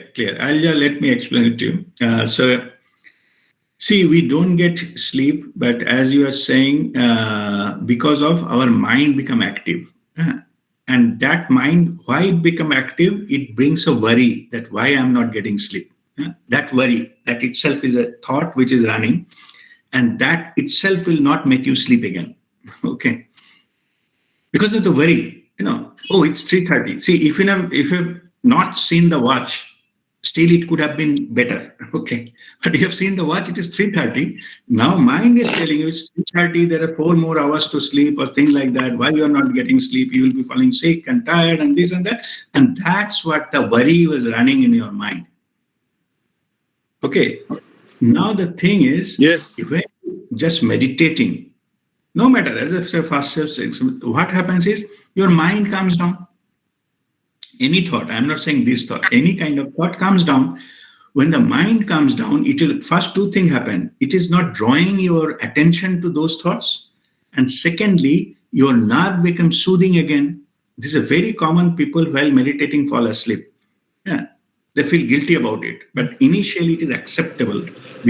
Let me explain it to you. So, see, we don't get sleep, but as you are saying, because of our mind become active. And that mind, why it become active, it brings a worry that why I'm not getting sleep. That worry, that itself is a thought which is running, and that itself will not make you sleep again. Okay. Because of the worry, it's 3:30. See, if you've not seen the watch, still it could have been better. Okay. But you have seen the watch, it is 3:30. Now mind is telling you it's 3:30, there are 4 more hours to sleep or things like that. Why you are not getting sleep? You will be falling sick and tired and this and that. And that's what the worry was running in your mind. Okay. Now the thing is, when just meditating, no matter, as I say, first step, what happens is your mind comes down. Any thought, I'm not saying this thought, any kind of thought comes down. When the mind comes down, it will first 2 things happen. It is not drawing your attention to those thoughts. And secondly, your nerve becomes soothing again. This is a very common people while meditating fall asleep. Yeah. They feel guilty about it. But initially it is acceptable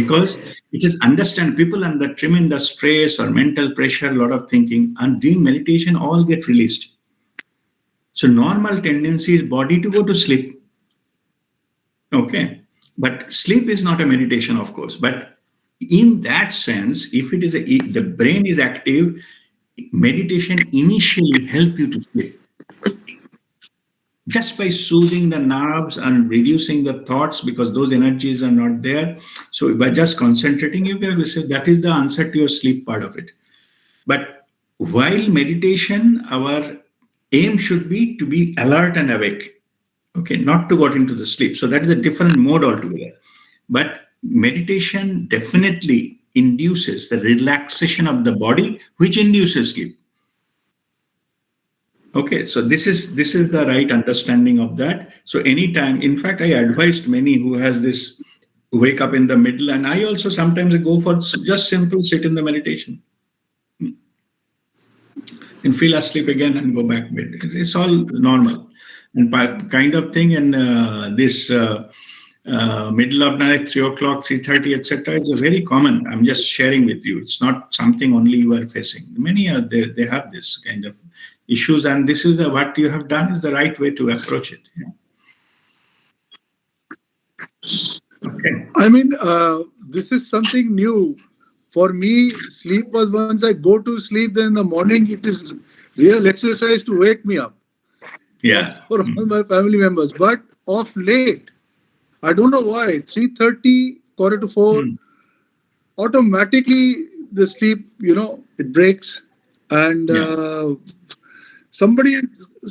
because it is understand people under tremendous stress or mental pressure, a lot of thinking, and doing meditation all get released. So normal tendency is body to go to sleep. Okay. But sleep is not a meditation, of course. But in that sense, if it is the brain is active, meditation initially help you to sleep. Just by soothing the nerves and reducing the thoughts because those energies are not there. So by just concentrating, you can say that is the answer to your sleep part of it. But while meditation, our aim should be to be alert and awake. Okay, not to go into the sleep. So that is a different mode altogether. But meditation definitely induces the relaxation of the body, which induces sleep. Okay, so this is the right understanding of that. So anytime, in fact, I advised many who has this wake up in the middle, and I also sometimes go for just simple sit in the meditation and feel asleep again and go back bed. It's all normal and kind of thing. And this middle of night, 3:00, 3:30, etc. It's a very common. I'm just sharing with you. It's not something only you are facing. Many are they have this kind of issues, and this is what you have done is the right way to approach it. Okay. I mean, this is something new. For me, sleep was once I go to sleep, then in the morning it is real exercise to wake me up. Yeah. For all my family members. But of late, I don't know why, 3:30, quarter to 4, automatically the sleep, it breaks. And somebody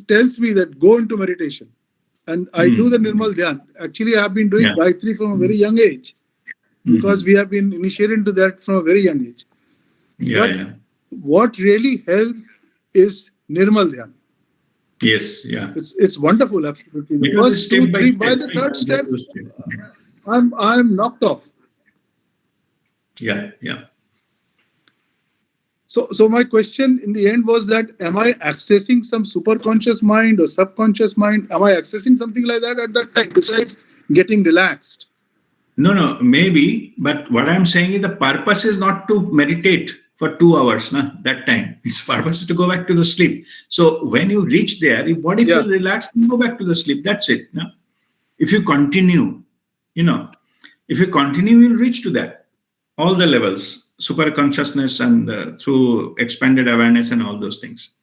tells me that go into meditation. And I do the Nirmal Dhyan. Actually, I have been doing Gayatri from a very young age because we have been initiated into that from a very young age. What really helps is Nirmal Dhyan. Yes, yeah. It's wonderful, absolutely. Because it's step by step. By the third step, I'm knocked off. Yeah. So my question in the end was that, am I accessing some superconscious mind or subconscious mind? Am I accessing something like that at that time besides getting relaxed? No, maybe. But what I'm saying is the purpose is not to meditate for 2 hours, that time. Its purpose is to go back to the sleep. So when you reach there, your body feels relaxed and go back to the sleep. That's it. If you continue, you'll reach to that. All the levels, super consciousness and through expanded awareness and all those things.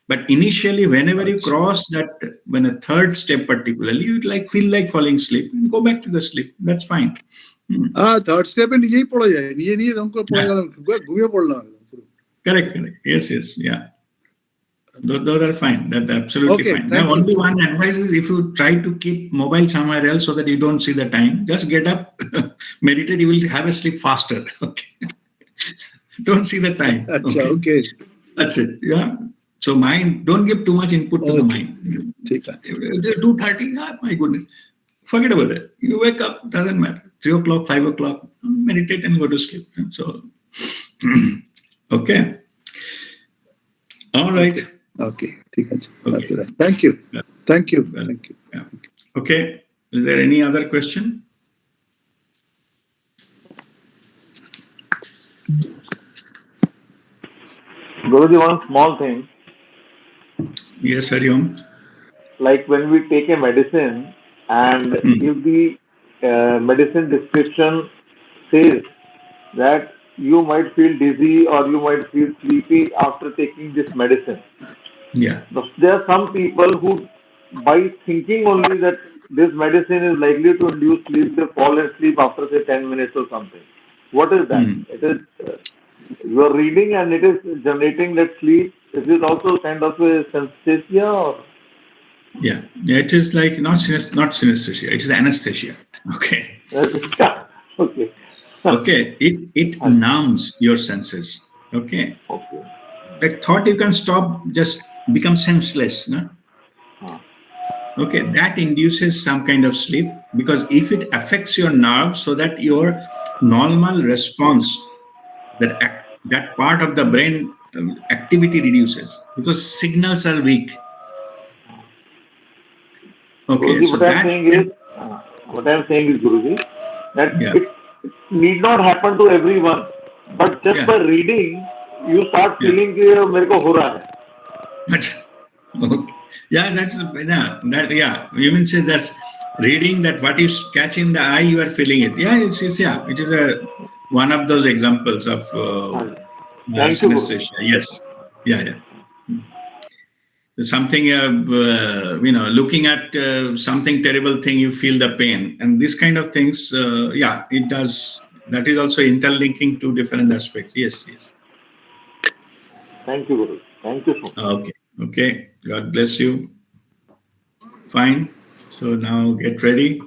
But initially, whenever you cross that, when a third step particularly, you'd feel like falling asleep and go back to the sleep. That's fine. Third step and Correct. Yes, yeah. Those are fine. That's absolutely fine. Now, only one advice is if you try to keep mobile somewhere else so that you don't see the time, just get up, meditate, you will have a sleep faster. Okay. Don't see the time. Okay. That's it. Yeah. So mind, don't give too much input to the mind. 2:30, my goodness. Forget about it. You wake up, doesn't matter. 3 o'clock, 5 o'clock, meditate and go to sleep. So, okay. All right. Okay. Thank you. Thank you. Yeah. Okay. Is there any other question? Guruji, one small thing. Yes, Hariom. Like when we take a medicine and if the medicine description says that you might feel dizzy or you might feel sleepy after taking this medicine. Yeah. There are some people who, by thinking only that this medicine is likely to induce sleep, they fall asleep after say 10 minutes or something. What is that? It is you are reading and it is generating that sleep. Is it also kind of a synesthesia or? Yeah, it is like not synesthesia. It is anesthesia. Okay. Okay. Okay. It numbs your senses. Okay. Like thought you can stop, just become senseless. No? Okay. That induces some kind of sleep because if it affects your nerves so that your normal response, that part of the brain activity reduces because signals are weak. Okay, Guruji, what I'm saying is, Guruji, that it need not happen to everyone, but just by reading, you start feeling mere ko ho raha hai. Okay. You mean say that's reading that what you catch in the eye, you are feeling it. Yeah, it is one of those examples of synesthesia. Yes. Yeah. Something, looking at something terrible thing, you feel the pain. And this kind of things, it does. That is also interlinking to different aspects. Yes. Thank you, Guru. Thank you so much. Okay. God bless you. Fine. So now get ready.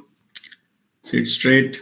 Sit straight.